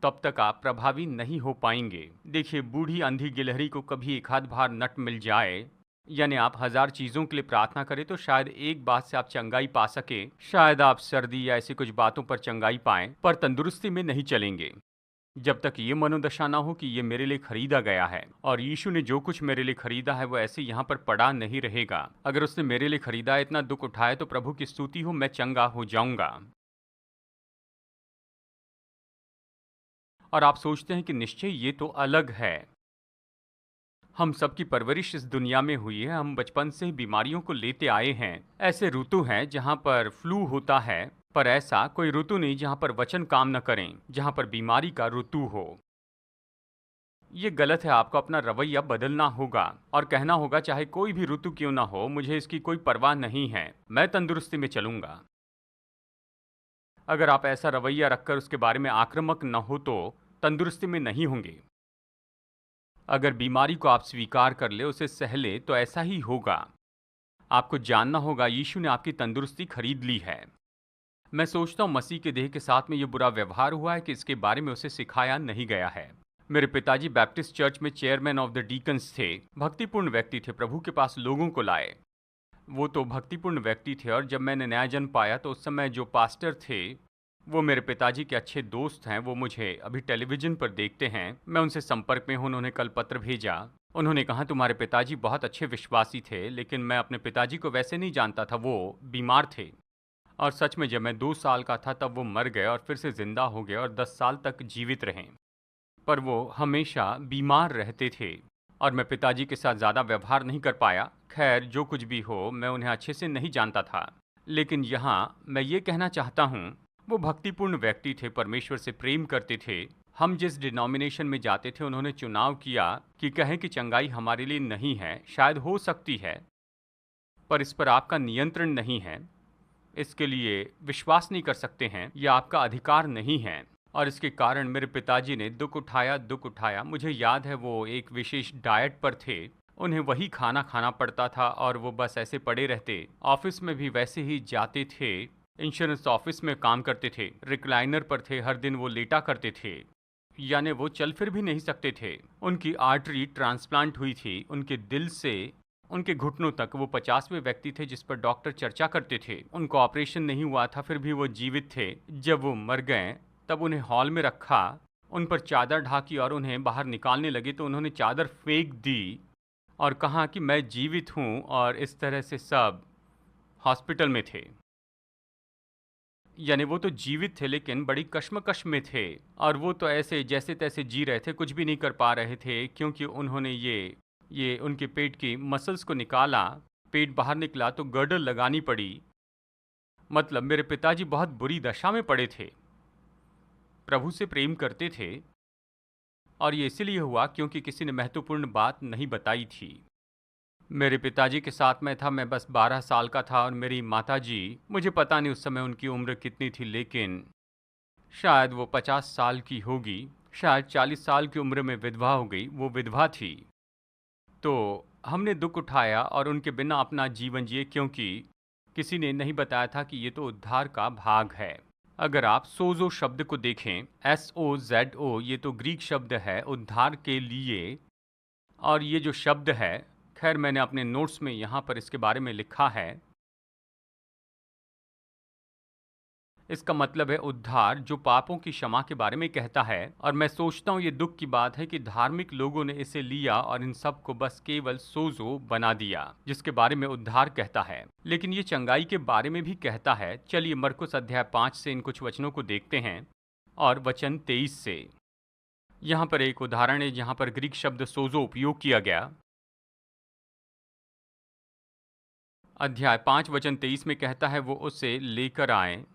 तब तक आप प्रभावी नहीं हो पाएंगे। देखिए, बूढ़ी अंधी गिलहरी को कभी एक आध बार नट मिल जाए, यानी आप 1000 चीजों के लिए प्रार्थना करें तो शायद एक बात से आप चंगाई पा सके, शायद आप सर्दी या ऐसी कुछ बातों पर चंगाई पाएं, पर तंदुरुस्ती में नहीं चलेंगे जब तक ये मनोदशा ना हो कि ये मेरे लिए खरीदा गया है और यीशु ने जो कुछ मेरे लिए खरीदा है वो ऐसे यहाँ पर पड़ा नहीं रहेगा। अगर उसने मेरे लिए खरीदा है, इतना दुख उठाया, तो प्रभु की स्तुति हो, मैं चंगा हो जाऊंगा। और आप सोचते हैं कि निश्चय ये तो अलग है। हम सबकी परवरिश इस दुनिया में हुई है, हम बचपन से ही बीमारियों को लेते आए हैं। ऐसे ऋतु हैं जहाँ पर फ्लू होता है, पर ऐसा कोई ऋतु नहीं जहाँ पर वचन काम न करें, जहाँ पर बीमारी का ऋतु हो। ये गलत है। आपको अपना रवैया बदलना होगा और कहना होगा, चाहे कोई भी ऋतु क्यों ना हो, मुझे इसकी कोई परवाह नहीं है, मैं तंदुरुस्ती में चलूंगा। अगर आप ऐसा रवैया रखकर उसके बारे में आक्रामक न हो तो तंदुरुस्ती में नहीं होंगे। अगर बीमारी को आप स्वीकार कर ले, उसे सह ले, तो ऐसा ही होगा। आपको जानना होगा, यीशु ने आपकी तंदुरुस्ती खरीद ली है। मैं सोचता हूँ मसीह के देह के साथ में ये बुरा व्यवहार हुआ है कि इसके बारे में उसे सिखाया नहीं गया है। मेरे पिताजी बैप्टिस्ट चर्च में चेयरमैन ऑफ द डीकन्स थे, भक्तिपूर्ण व्यक्ति थे, प्रभु के पास लोगों को लाए। वो तो भक्तिपूर्ण व्यक्ति थे, और जब मैंने नया जन्म पाया तो उस समय जो पास्टर थे वो मेरे पिताजी के अच्छे दोस्त हैं। वो मुझे अभी टेलीविज़न पर देखते हैं, मैं उनसे संपर्क में हूँ। उन्होंने कल पत्र भेजा, उन्होंने कहा तुम्हारे पिताजी बहुत अच्छे विश्वासी थे, लेकिन मैं अपने पिताजी को वैसे नहीं जानता था, वो बीमार थे। और सच में जब मैं 2 साल का था तब वो मर गए और फिर से जिंदा हो गए और 10 साल तक जीवित रहे, पर वो हमेशा बीमार रहते थे। और मैं पिताजी के साथ ज़्यादा व्यवहार नहीं कर पाया। खैर, जो कुछ भी हो, मैं उन्हें अच्छे से नहीं जानता था। लेकिन यहाँ मैं ये कहना चाहता हूँ, वो भक्तिपूर्ण व्यक्ति थे, परमेश्वर से प्रेम करते थे। हम जिस डिनोमिनेशन में जाते थे, उन्होंने चुनाव किया कि कहें कि चंगाई हमारे लिए नहीं है, शायद हो सकती है, पर इस पर आपका नियंत्रण नहीं है। इसके लिए विश्वास नहीं कर सकते हैं, यह आपका अधिकार नहीं है। और इसके कारण मेरे पिताजी ने दुख उठाया, दुख उठाया। मुझे याद है वो एक विशेष डाइट पर थे, उन्हें वही खाना खाना पड़ता था और वो बस ऐसे पड़े रहते। ऑफिस में भी वैसे ही जाते थे, इंश्योरेंस ऑफिस में काम करते थे, रिक्लाइनर पर थे, हर दिन वो लेटा करते थे, यानी वो चल फिर भी नहीं सकते थे। उनकी आर्टरी ट्रांसप्लांट हुई थी, उनके दिल से उनके घुटनों तक। वो 50वें व्यक्ति थे जिस पर डॉक्टर चर्चा करते थे। उनको ऑपरेशन नहीं हुआ था, फिर भी वो जीवित थे। जब वो मर गए तब उन्हें हॉल में रखा, उन पर चादर ढाकी और उन्हें बाहर निकालने लगे तो उन्होंने चादर फेंक दी और कहा कि मैं जीवित हूँ, और इस तरह से सब हॉस्पिटल में थे। यानी वो तो जीवित थे लेकिन बड़ी कश्मकश में थे, और वो तो ऐसे जैसे तैसे जी रहे थे, कुछ भी नहीं कर पा रहे थे, क्योंकि उन्होंने ये उनके पेट की मसल्स को निकाला। पेट बाहर निकला तो गर्डर लगानी पड़ी। मतलब मेरे पिताजी बहुत बुरी दशा में पड़े थे। प्रभु से प्रेम करते थे, और ये इसलिए हुआ क्योंकि किसी ने महत्वपूर्ण बात नहीं बताई थी। मेरे पिताजी के साथ मैं था, मैं बस 12 साल का था, और मेरी माताजी, मुझे पता नहीं उस समय उनकी उम्र कितनी थी, लेकिन शायद वो 50 साल की होगी, शायद 40 साल की उम्र में विधवा हो गई। वो विधवा थी। तो हमने दुख उठाया और उनके बिना अपना जीवन जिए, क्योंकि किसी ने नहीं बताया था कि ये तो उद्धार का भाग है। अगर आप सोजो शब्द को देखें, SOZO, ये तो ग्रीक शब्द है उद्धार के लिए। और ये जो शब्द है, खैर मैंने अपने नोट्स में यहाँ पर इसके बारे में लिखा है, इसका मतलब है उद्धार, जो पापों की क्षमा के बारे में कहता है। और मैं सोचता हूँ ये दुख की बात है कि धार्मिक लोगों ने इसे लिया और इन सब को बस केवल सोजो बना दिया, जिसके बारे में उद्धार कहता है, लेकिन ये चंगाई के बारे में भी कहता है। चलिए मरकुस अध्याय 5 से इन कुछ वचनों को देखते हैं, और वचन 23 से। यहाँ पर एक उदाहरण है जहाँ पर ग्रीक शब्द सोजो उपयोग किया गया। अध्याय 5 वचन 23 में कहता है, वो उसे लेकर आए।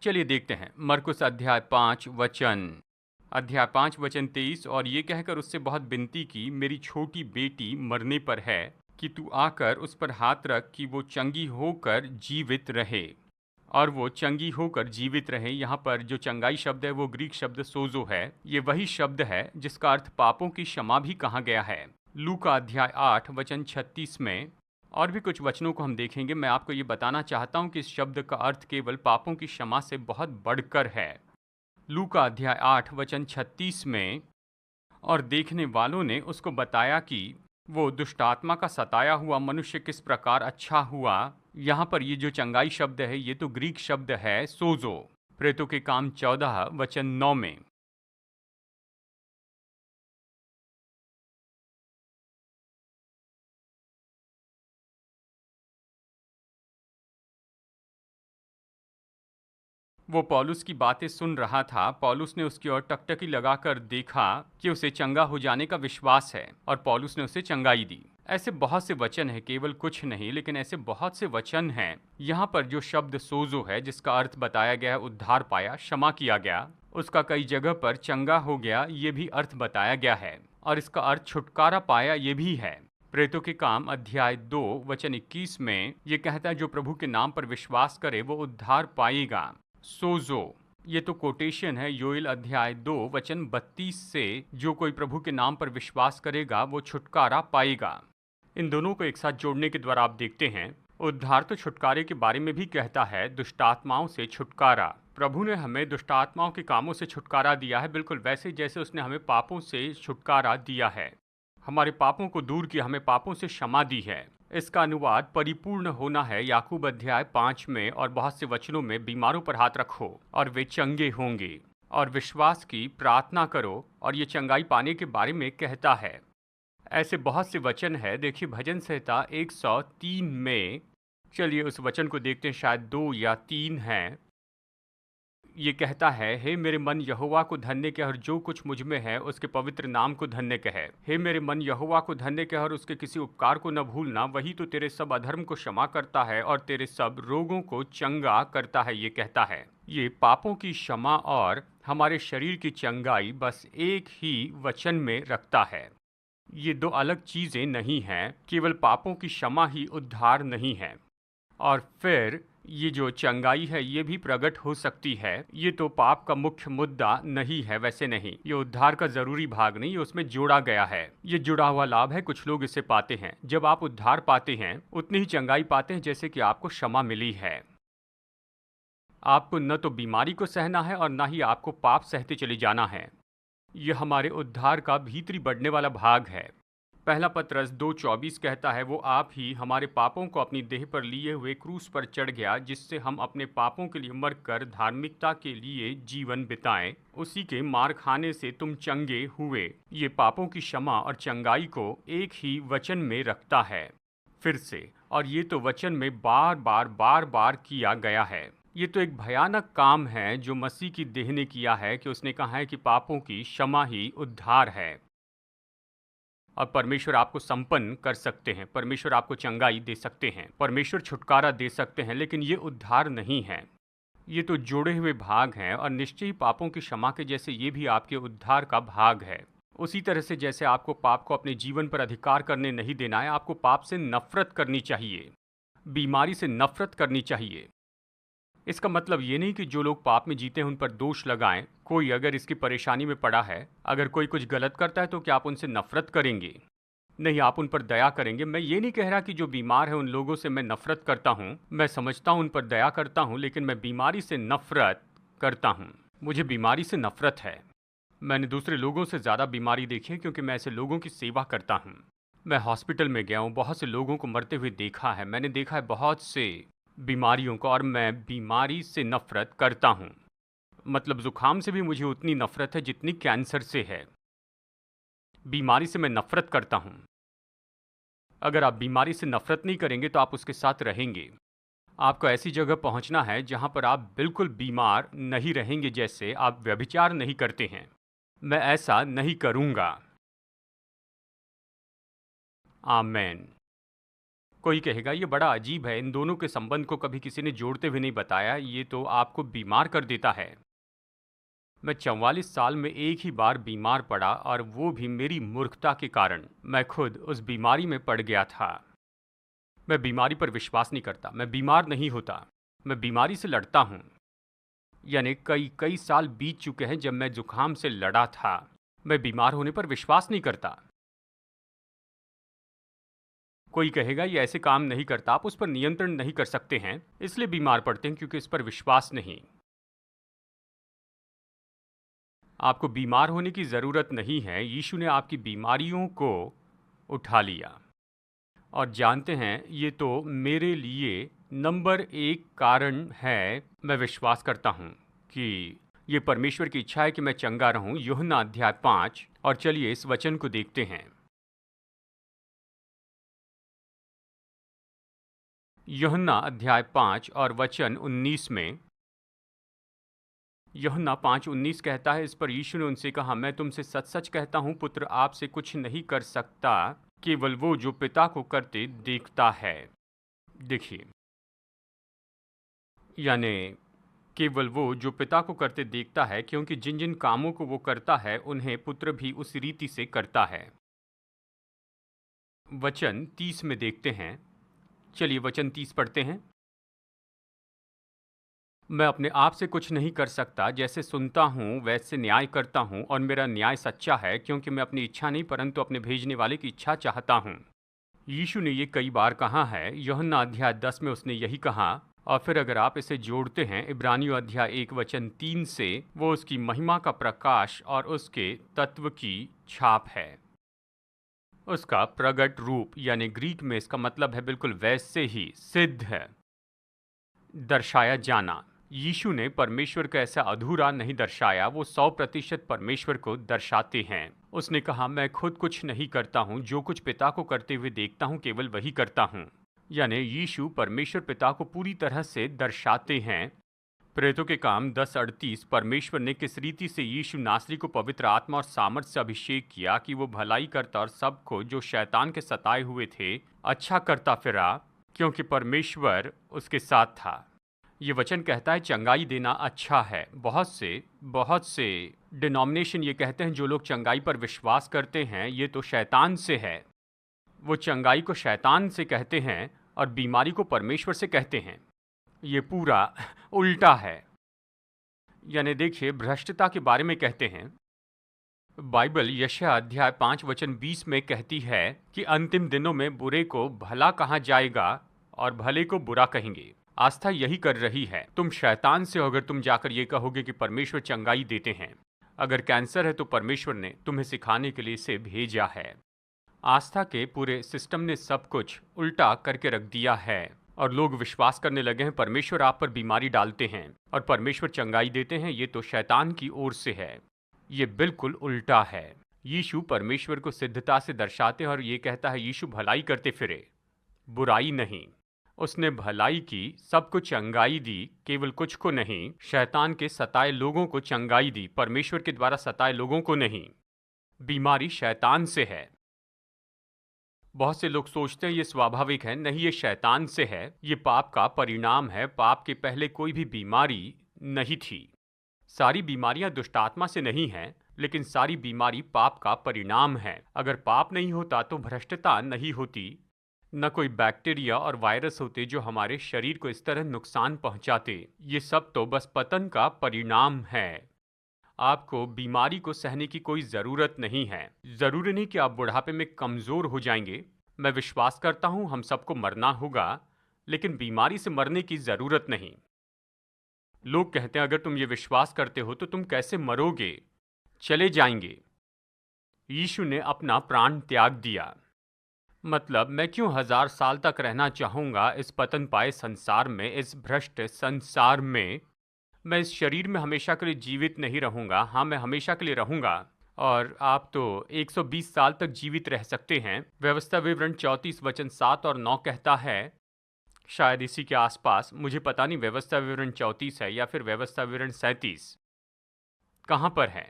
चलिए देखते हैं मरकुस अध्याय 5 वचन 23। और ये कहकर उससे बहुत विनती की, मेरी छोटी बेटी मरने पर है, कि तू आकर उस पर हाथ रख कि वो चंगी होकर जीवित रहे। और वो चंगी होकर जीवित रहे। यहाँ पर जो चंगाई शब्द है वो ग्रीक शब्द सोजो है। ये वही शब्द है जिसका अर्थ पापों की क्षमा भी कहा गया है। लूका अध्याय 8 वचन 36 में और भी कुछ वचनों को हम देखेंगे। मैं आपको ये बताना चाहता हूँ कि इस शब्द का अर्थ केवल पापों की क्षमा से बहुत बढ़कर है। लूका अध्याय 8 वचन 36 में, और देखने वालों ने उसको बताया कि वो दुष्ट आत्मा का सताया हुआ मनुष्य किस प्रकार अच्छा हुआ। यहाँ पर ये जो चंगाई शब्द है ये तो ग्रीक शब्द है सोजो। प्रेतों के काम 14 वचन 9 में। वो पौलुस की बातें सुन रहा था। पौलुस ने उसकी ओर टकटकी लगाकर देखा कि उसे चंगा हो जाने का विश्वास है, और पौलुस ने उसे चंगाई दी। ऐसे बहुत से वचन हैं, केवल कुछ नहीं लेकिन ऐसे बहुत से वचन हैं। यहाँ पर जो शब्द सोजो है जिसका अर्थ बताया गया है उद्धार पाया, क्षमा किया गया, उसका कई जगह पर चंगा हो गया ये भी अर्थ बताया गया है, और इसका अर्थ छुटकारा पाया ये भी है। प्रेतों के काम अध्याय 2 वचन 21 में ये कहता है, जो प्रभु के नाम पर विश्वास करे वो उद्धार पाएगा। सोजो, ये तो कोटेशन है योएल अध्याय 2 वचन 32 से, जो कोई प्रभु के नाम पर विश्वास करेगा वो छुटकारा पाएगा। इन दोनों को एक साथ जोड़ने के द्वारा आप देखते हैं उद्धार तो छुटकारे के बारे में भी कहता है, दुष्टात्माओं से छुटकारा। प्रभु ने हमें दुष्टात्माओं के कामों से छुटकारा दिया है, बिल्कुल वैसे जैसे उसने हमें पापों से छुटकारा दिया है। हमारे पापों को दूर किया, हमें पापों से क्षमा दी है। इसका अनुवाद परिपूर्ण होना है याकूब अध्याय 5 में, और बहुत से वचनों में बीमारों पर हाथ रखो और वे चंगे होंगे, और विश्वास की प्रार्थना करो, और ये चंगाई पाने के बारे में कहता है। ऐसे बहुत से वचन है। देखिए भजन संहिता 103 में, चलिए उस वचन को देखते हैं, शायद 2 या 3 हैं। ये कहता है, हे मेरे मन यहोवा को धन्य कह और जो कुछ मुझ में है उसके पवित्र नाम को धन्य कहे। हे मेरे मन यहोवा को धन्य कह और उसके किसी उपकार को न भूलना, वही तो तेरे सब अधर्म को क्षमा करता है और तेरे सब रोगों को चंगा करता है। ये कहता है, ये पापों की क्षमा और हमारे शरीर की चंगाई बस एक ही वचन में रखता है। ये दो अलग चीजें नहीं हैं। केवल पापों की क्षमा ही उद्धार नहीं है। और फिर ये जो चंगाई है ये भी प्रकट हो सकती है। ये तो पाप का मुख्य मुद्दा नहीं है, वैसे नहीं, ये उद्धार का जरूरी भाग नहीं, ये उसमें जोड़ा गया है। ये जुड़ा हुआ लाभ है, कुछ लोग इसे पाते हैं। जब आप उद्धार पाते हैं उतनी ही चंगाई पाते हैं जैसे कि आपको क्षमा मिली है। आपको न तो बीमारी को सहना है और न ही आपको पाप सहते चले जाना है। यह हमारे उद्धार का भीतरी बढ़ने वाला भाग है। पहला पत्रस 2:24 कहता है, वो आप ही हमारे पापों को अपनी देह पर लिए हुए क्रूस पर चढ़ गया, जिससे हम अपने पापों के लिए मरकर धार्मिकता के लिए जीवन बिताएं। उसी के मार खाने से तुम चंगे हुए। ये पापों की क्षमा और चंगाई को एक ही वचन में रखता है। फिर से, और ये तो वचन में बार बार किया गया है। ये तो एक भयानक काम है जो मसीह की देह ने किया है कि उसने कहा है कि पापों की क्षमा ही उद्धार है। और परमेश्वर आपको संपन्न कर सकते हैं, परमेश्वर आपको चंगाई दे सकते हैं, परमेश्वर छुटकारा दे सकते हैं, लेकिन ये उद्धार नहीं है। ये तो जोड़े हुए भाग हैं और निश्चय ही पापों की क्षमा के जैसे ये भी आपके उद्धार का भाग है। उसी तरह से जैसे आपको पाप को अपने जीवन पर अधिकार करने नहीं देना है, आपको पाप से नफरत करनी चाहिए, बीमारी से नफरत करनी चाहिए। इसका मतलब ये नहीं कि जो लोग पाप में जीते हैं उन पर दोष लगाएं। कोई अगर इसकी परेशानी में पड़ा है, अगर कोई कुछ गलत करता है, तो क्या आप उनसे नफरत करेंगे? नहीं, आप उन पर दया करेंगे। मैं ये नहीं कह रहा कि जो बीमार है उन लोगों से मैं नफरत करता हूँ। मैं समझता हूँ, उन पर दया करता हूँ, लेकिन मैं बीमारी से नफरत करता हूँ। मुझे बीमारी से नफरत है। मैंने दूसरे लोगों से ज़्यादा बीमारी देखी है क्योंकि मैं ऐसे लोगों की सेवा करता हूँ। मैं हॉस्पिटल में गया हूँ, बहुत से लोगों को मरते हुए देखा है। मैंने देखा है बहुत से बीमारियों को, और मैं बीमारी से नफरत करता हूँ। मतलब जुकाम से भी मुझे उतनी नफरत है जितनी कैंसर से है। बीमारी से मैं नफरत करता हूँ। अगर आप बीमारी से नफरत नहीं करेंगे तो आप उसके साथ रहेंगे। आपको ऐसी जगह पहुंचना है जहां पर आप बिल्कुल बीमार नहीं रहेंगे, जैसे आप व्यभिचार नहीं करते हैं। मैं ऐसा नहीं करूंगा। आमेन। कोई कहेगा ये बड़ा अजीब है, इन दोनों के संबंध को कभी किसी ने जोड़ते हुए नहीं बताया, ये तो आपको बीमार कर देता है। मैं 44 साल में एक ही बार बीमार पड़ा, और वो भी मेरी मूर्खता के कारण। मैं खुद उस बीमारी में पड़ गया था। मैं बीमारी पर विश्वास नहीं करता। मैं बीमार नहीं होता, मैं बीमारी से लड़ता हूँ। यानी कई साल बीत चुके हैं जब मैं जुकाम से लड़ा था। मैं बीमार होने पर विश्वास नहीं करता। कोई कहेगा ये ऐसे काम नहीं करता, आप उस पर नियंत्रण नहीं कर सकते हैं, इसलिए बीमार पड़ते हैं, क्योंकि इस पर विश्वास नहीं। आपको बीमार होने की ज़रूरत नहीं है। यीशु ने आपकी बीमारियों को उठा लिया। और जानते हैं, ये तो मेरे लिए नंबर 1 कारण है। मैं विश्वास करता हूँ कि ये परमेश्वर की इच्छा है कि मैं चंगा रहूँ। यूहन्ना अध्याय 5, और चलिए इस वचन को देखते हैं। यूहन्ना अध्याय 5 और वचन 19 में, यूहन्ना 5:19 कहता है, इस पर यीशु ने उनसे कहा, मैं तुमसे सच सच कहता हूँ, पुत्र आपसे कुछ नहीं कर सकता, केवल वो जो पिता को करते देखता है। देखिए, यानी केवल वो जो पिता को करते देखता है, क्योंकि जिन जिन कामों को वो करता है उन्हें पुत्र भी उसी रीति से करता है। वचन 30 में देखते हैं। चलिए वचन 30 पढ़ते हैं। मैं अपने आप से कुछ नहीं कर सकता, जैसे सुनता हूँ वैसे न्याय करता हूँ, और मेरा न्याय सच्चा है, क्योंकि मैं अपनी इच्छा नहीं परंतु अपने भेजने वाले की इच्छा चाहता हूँ। यीशु ने ये कई बार कहा है। यूहन्ना अध्याय 10 में उसने यही कहा। और फिर अगर आप इसे जोड़ते हैं इब्रानियों अध्याय 1 वचन 3 से, वो उसकी महिमा का प्रकाश और उसके तत्व की छाप है। उसका प्रगट रूप, यानी ग्रीक में इसका मतलब है बिल्कुल वैसे ही सिद्ध है, दर्शाया जाना। यीशु ने परमेश्वर को ऐसा अधूरा नहीं दर्शाया, वो 100% परमेश्वर को दर्शाते हैं। उसने कहा, मैं खुद कुछ नहीं करता हूँ, जो कुछ पिता को करते हुए देखता हूँ केवल वही करता हूँ। यानी यीशु परमेश्वर पिता को पूरी तरह से दर्शाते हैं। प्रेरितों के काम 10:38। परमेश्वर ने किस रीति से यीशु नासरी को पवित्र आत्मा और सामर्थ से अभिषेक किया कि वो भलाई करता और सबको जो शैतान के सताए हुए थे अच्छा करता फिरा, क्योंकि परमेश्वर उसके साथ था। ये वचन कहता है चंगाई देना अच्छा है। बहुत से डिनोमिनेशन ये कहते हैं जो लोग चंगाई पर विश्वास करते हैं ये तो शैतान से है। वो चंगाई को शैतान से कहते हैं और बीमारी को परमेश्वर से कहते हैं। ये पूरा उल्टा है। यानी देखिए, भ्रष्टता के बारे में कहते हैं, बाइबल यशायाह अध्याय 5 वचन 20 में कहती है कि अंतिम दिनों में बुरे को भला कहा जाएगा और भले को बुरा कहेंगे। आस्था यही कर रही है। तुम शैतान से हो अगर तुम जाकर ये कहोगे कि परमेश्वर चंगाई देते हैं। अगर कैंसर है तो परमेश्वर ने तुम्हें सिखाने के लिए इसे भेजा है। आस्था के पूरे सिस्टम ने सब कुछ उल्टा करके रख दिया है और लोग विश्वास करने लगे हैं परमेश्वर आप पर बीमारी डालते हैं और परमेश्वर चंगाई देते हैं। ये तो शैतान की ओर से है। ये बिल्कुल उल्टा है। यीशु परमेश्वर को सिद्धता से दर्शाते हैं और ये कहता है यीशु भलाई करते फिरे, बुराई नहीं। उसने भलाई की, सबको चंगाई दी, केवल कुछ को नहीं। शैतान के सताए लोगों को चंगाई दी, परमेश्वर के द्वारा सताए लोगों को नहीं। बीमारी शैतान से है। बहुत से लोग सोचते हैं ये स्वाभाविक है। नहीं, ये शैतान से है। ये पाप का परिणाम है। पाप के पहले कोई भी बीमारी नहीं थी। सारी बीमारियां दुष्टात्मा से नहीं हैं, लेकिन सारी बीमारी पाप का परिणाम है। अगर पाप नहीं होता तो भ्रष्टता नहीं होती, न कोई बैक्टीरिया और वायरस होते जो हमारे शरीर को इस तरह नुकसान पहुंचाते। ये सब तो बस पतन का परिणाम है। आपको बीमारी को सहने की कोई ज़रूरत नहीं है। ज़रूरी नहीं कि आप बुढ़ापे में कमज़ोर हो जाएंगे। मैं विश्वास करता हूं हम सबको मरना होगा, लेकिन बीमारी से मरने की ज़रूरत नहीं। लोग कहते हैं अगर तुम ये विश्वास करते हो तो तुम कैसे मरोगे, चले जाएंगे। यीशु ने अपना प्राण त्याग दिया। मतलब मैं क्यों 1000 साल तक रहना चाहूँगा इस पतन पाए संसार में, इस भ्रष्ट संसार में। मैं इस शरीर में हमेशा के लिए जीवित नहीं रहूँगा। हाँ, मैं हमेशा के लिए रहूँगा। और आप तो 120 साल तक जीवित रह सकते हैं। व्यवस्था विवरण 34 वचन 7 और 9 कहता है, शायद इसी के आसपास, मुझे पता नहीं व्यवस्था विवरण 34 है या फिर व्यवस्था विवरण 37 कहाँ पर है।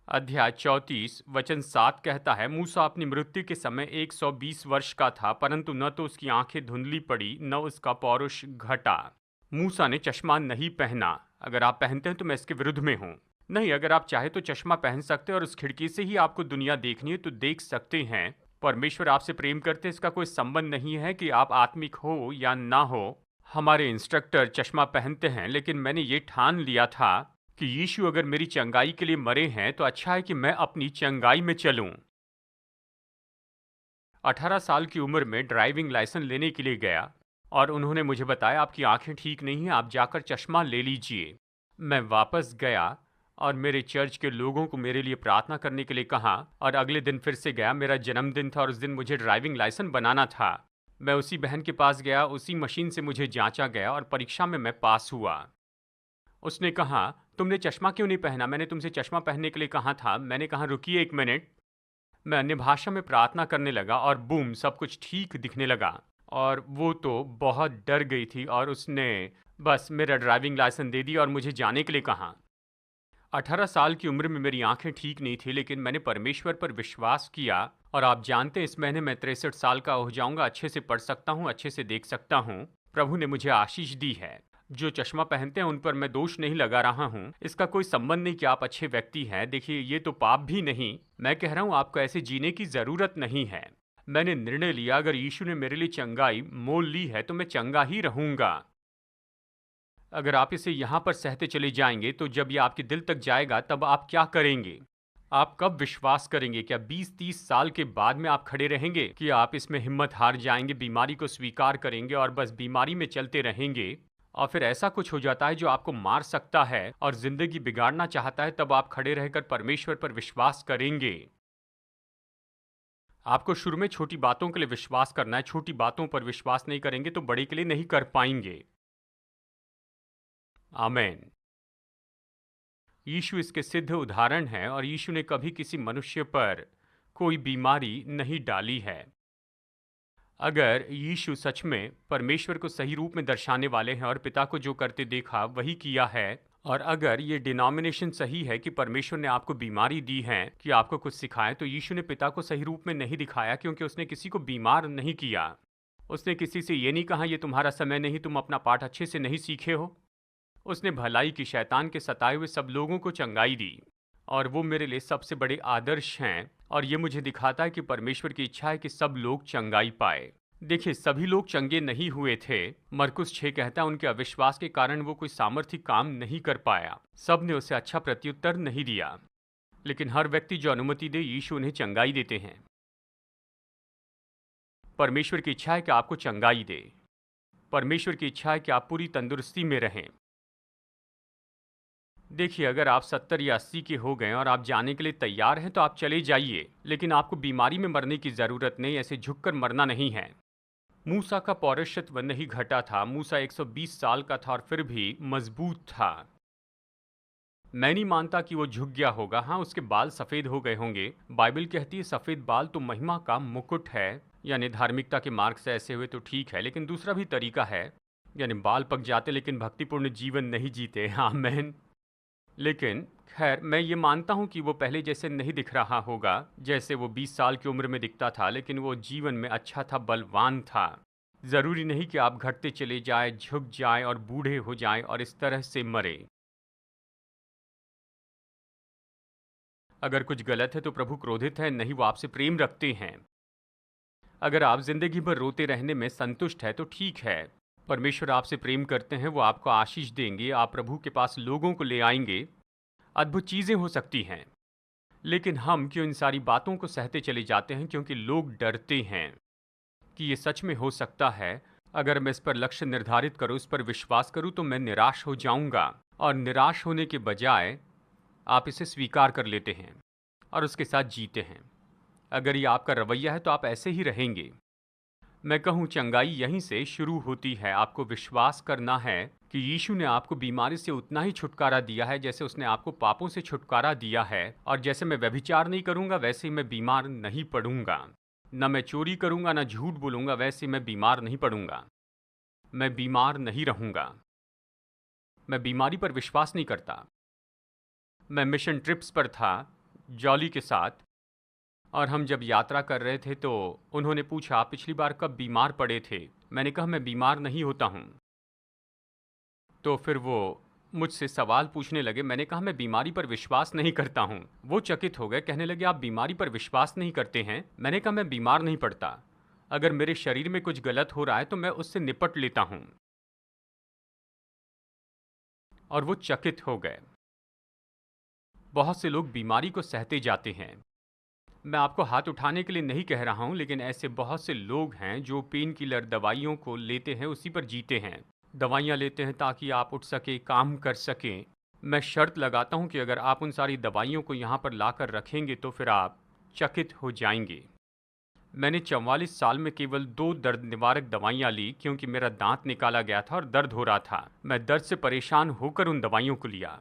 अध्याय 34 वचन 7 कहता है, मूसा अपनी मृत्यु के समय 120 वर्ष का था, परंतु न तो उसकी आंखें धुंधली पड़ी न उसका पौरुष घटा। मूसा ने चश्मा नहीं पहना। अगर आप पहनते हैं तो मैं इसके विरुद्ध में हूँ। नहीं, अगर आप चाहे तो चश्मा पहन सकते हैं और उस खिड़की से ही आपको दुनिया देखनी है तो देख सकते हैं। परमेश्वर आपसे प्रेम करते, इसका कोई संबंध नहीं है कि आप आत्मिक हो या ना हो। हमारे इंस्ट्रक्टर चश्मा पहनते हैं, लेकिन मैंने ये ठान लिया था कि यीशु अगर मेरी चंगाई के लिए मरे हैं तो अच्छा है कि मैं अपनी चंगाई में चलूं। 18 साल की उम्र में ड्राइविंग लाइसेंस लेने के लिए गया और उन्होंने मुझे बताया आपकी आंखें ठीक नहीं हैं, आप जाकर चश्मा ले लीजिए। मैं वापस गया और मेरे चर्च के लोगों को मेरे लिए प्रार्थना करने के लिए कहा और अगले दिन फिर से गया। मेरा जन्मदिन था और उस दिन मुझे ड्राइविंग लाइसेंस बनाना था। मैं उसी बहन के पास गया, उसी मशीन से मुझे जांचा गया और परीक्षा में मैं पास हुआ। उसने कहा, तुमने चश्मा क्यों नहीं पहना? मैंने तुमसे चश्मा पहनने के लिए कहा था। मैंने कहा रुकिए 1 मिनट। मैं अन्य भाषा में प्रार्थना करने लगा और बूम, सब कुछ ठीक दिखने लगा। और वो तो बहुत डर गई थी और उसने बस मेरा ड्राइविंग लाइसेंस दे दिया और मुझे जाने के लिए कहा। 18 साल की उम्र में मेरी आंखें ठीक नहीं थी, लेकिन मैंने परमेश्वर पर विश्वास किया और आप जानते हैं इस महीने मैं 63 साल का हो जाऊंगा। अच्छे से पढ़ सकता हूँ, अच्छे से देख सकता हूँ। प्रभु ने मुझे आशीष दी है। जो चश्मा पहनते हैं उन पर मैं दोष नहीं लगा रहा हूँ। इसका कोई संबंध नहीं कि आप अच्छे व्यक्ति हैं। देखिए, ये तो पाप भी नहीं। मैं कह रहा हूँ आपको ऐसे जीने की जरूरत नहीं है। मैंने निर्णय लिया अगर यीशु ने मेरे लिए चंगाई मोल ली है तो मैं चंगा ही रहूंगा। अगर आप इसे यहाँ पर सहते चले जाएंगे तो जब ये आपके दिल तक जाएगा तब आप क्या करेंगे? आप कब विश्वास करेंगे? क्या 20-30 साल के बाद में आप खड़े रहेंगे कि आप इसमें हिम्मत हार जाएंगे, बीमारी को स्वीकार करेंगे और बस बीमारी में चलते रहेंगे? और फिर ऐसा कुछ हो जाता है जो आपको मार सकता है और जिंदगी बिगाड़ना चाहता है, तब आप खड़े रहकर परमेश्वर पर विश्वास करेंगे। आपको शुरू में छोटी बातों के लिए विश्वास करना है। छोटी बातों पर विश्वास नहीं करेंगे तो बड़े के लिए नहीं कर पाएंगे। आमीन। यीशु इसके सिद्ध उदाहरण है और यीशु ने कभी किसी मनुष्य पर कोई बीमारी नहीं डाली है। अगर यीशु सच में परमेश्वर को सही रूप में दर्शाने वाले हैं और पिता को जो करते देखा वही किया है, और अगर ये डिनोमिनेशन सही है कि परमेश्वर ने आपको बीमारी दी है कि आपको कुछ सिखाए, तो यीशु ने पिता को सही रूप में नहीं दिखाया, क्योंकि उसने किसी को बीमार नहीं किया। उसने किसी से ये नहीं कहा ये तुम्हारा समय नहीं, तुम अपना पाठ अच्छे से नहीं सीखे हो। उसने भलाई की, शैतान के सताए हुए सब लोगों को चंगाई दी, और वो मेरे लिए सबसे बड़े आदर्श हैं। और ये मुझे दिखाता है कि परमेश्वर की इच्छा है कि सब लोग चंगाई पाए। देखिए, सभी लोग चंगे नहीं हुए थे। मरकुस 6 कहता है उनके अविश्वास के कारण वो कोई सामर्थ्य काम नहीं कर पाया। सब ने उसे अच्छा प्रत्युत्तर नहीं दिया, लेकिन हर व्यक्ति जो अनुमति दे, यीशु उन्हें चंगाई देते हैं। परमेश्वर की इच्छा है कि आपको चंगाई दे। परमेश्वर की इच्छा है कि आप पूरी तंदुरुस्ती में रहें। देखिए, अगर आप 70 या 80 के हो गए और आप जाने के लिए तैयार हैं तो आप चले जाइए, लेकिन आपको बीमारी में मरने की ज़रूरत नहीं, ऐसे झुककर मरना नहीं है। मूसा का पौरुषत्व नहीं घटा था। मूसा 120 साल का था और फिर भी मजबूत था। मैं नहीं मानता कि वो झुक गया होगा। हाँ, उसके बाल सफ़ेद हो गए होंगे। बाइबल कहती है सफ़ेद बाल तो महिमा का मुकुट है, यानी धार्मिकता के मार्ग से ऐसे हुए तो ठीक है, लेकिन दूसरा भी तरीका है, यानी बाल पक जाते लेकिन भक्तिपूर्ण जीवन नहीं जीते। आमेन। लेकिन खैर, मैं ये मानता हूँ कि वो पहले जैसे नहीं दिख रहा होगा जैसे वो 20 साल की उम्र में दिखता था, लेकिन वो जीवन में अच्छा था, बलवान था। ज़रूरी नहीं कि आप घटते चले जाए, झुक जाए और बूढ़े हो जाएं और इस तरह से मरे। अगर कुछ गलत है तो प्रभु क्रोधित है, नहीं, वो आपसे प्रेम रखते हैं। अगर आप जिंदगी भर रोते रहने में संतुष्ट है तो ठीक है। परमेश्वर आपसे प्रेम करते हैं, वो आपको आशीष देंगे, आप प्रभु के पास लोगों को ले आएंगे, अद्भुत चीज़ें हो सकती हैं। लेकिन हम क्यों इन सारी बातों को सहते चले जाते हैं? क्योंकि लोग डरते हैं कि ये सच में हो सकता है। अगर मैं इस पर लक्ष्य निर्धारित करूं, इस पर विश्वास करूं, तो मैं निराश हो जाऊंगा। और निराश होने के बजाय आप इसे स्वीकार कर लेते हैं और उसके साथ जीते हैं। अगर ये आपका रवैया है तो आप ऐसे ही रहेंगे। मैं कहूँ, चंगाई यहीं से शुरू होती है। आपको विश्वास करना है कि यीशु ने आपको बीमारी से उतना ही छुटकारा दिया है जैसे उसने आपको पापों से छुटकारा दिया है। और जैसे मैं व्यभिचार नहीं करूँगा वैसे ही मैं बीमार नहीं पड़ूंगा। न मैं चोरी करूँगा, न झूठ बोलूँगा, वैसे मैं बीमार नहीं पड़ूंगा। मैं बीमार नहीं रहूँगा। मैं बीमारी पर विश्वास नहीं करता। मैं मिशन ट्रिप्स पर था जॉली के साथ, और हम जब यात्रा कर रहे थे तो उन्होंने पूछा, आप पिछली बार कब बीमार पड़े थे? मैंने कहा, मैं बीमार नहीं होता हूँ। तो फिर वो मुझसे सवाल पूछने लगे। मैंने कहा, मैं बीमारी पर विश्वास नहीं करता हूँ। वो चकित हो गए, कहने लगे, आप बीमारी पर विश्वास नहीं करते हैं? मैंने कहा, मैं बीमार नहीं पड़ता। अगर मेरे शरीर में कुछ गलत हो रहा है तो मैं उससे निपट लेता हूँ। और वो चकित हो गए। बहुत से लोग बीमारी को सहते जाते हैं। मैं आपको हाथ उठाने के लिए नहीं कह रहा हूं, लेकिन ऐसे बहुत से लोग हैं जो पेन किलर दवाइयों को लेते हैं, उसी पर जीते हैं। दवाइयां लेते हैं ताकि आप उठ सके, काम कर सकें। मैं शर्त लगाता हूं कि अगर आप उन सारी दवाइयों को यहां पर लाकर रखेंगे तो फिर आप चकित हो जाएंगे। मैंने 44 साल में केवल 2 दर्द निवारक दवाइयां ली, क्योंकि मेरा दांत निकाला गया था और दर्द हो रहा था। मैं दर्द से परेशान होकर उन दवाइयों को लिया।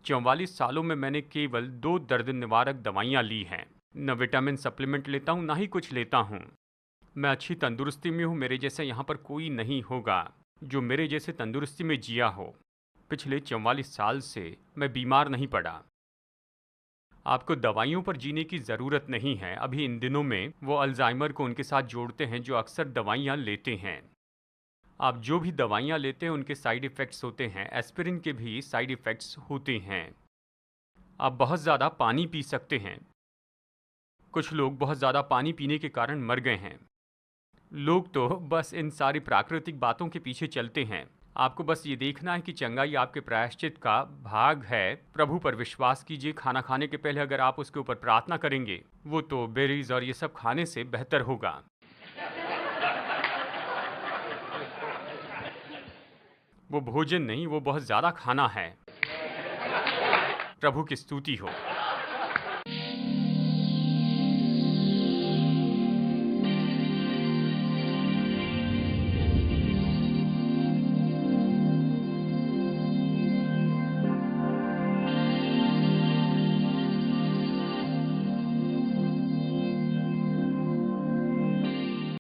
44 सालों में मैंने केवल 2 दर्द निवारक दवाइयां ली हैं। न विटामिन सप्लीमेंट लेता हूँ, ना ही कुछ लेता हूँ। मैं अच्छी तंदुरुस्ती में हूँ। मेरे जैसे यहाँ पर कोई नहीं होगा जो मेरे जैसे तंदुरुस्ती में जिया हो। पिछले 44 साल से मैं बीमार नहीं पड़ा। आपको दवाइयों पर जीने की ज़रूरत नहीं है। अभी इन दिनों में वो अल्जाइमर को उनके साथ जोड़ते हैं जो अक्सर दवाइयाँ लेते हैं। आप जो भी दवाइयाँ लेते हैं उनके साइड इफ़ेक्ट्स होते हैं। एस्पिरिन के भी साइड इफ़ेक्ट्स होते हैं। आप बहुत ज़्यादा पानी पी सकते हैं। कुछ लोग बहुत ज़्यादा पानी पीने के कारण मर गए हैं। लोग तो बस इन सारी प्राकृतिक बातों के पीछे चलते हैं। आपको बस ये देखना है कि चंगाई आपके प्रायश्चित का भाग है। प्रभु पर विश्वास कीजिए। खाना खाने के पहले अगर आप उसके ऊपर प्रार्थना करेंगे, वो तो बेरीज और ये सब खाने से बेहतर होगा। वो भोजन नहीं, वो बहुत ज़्यादा खाना है। प्रभु की स्तुति हो।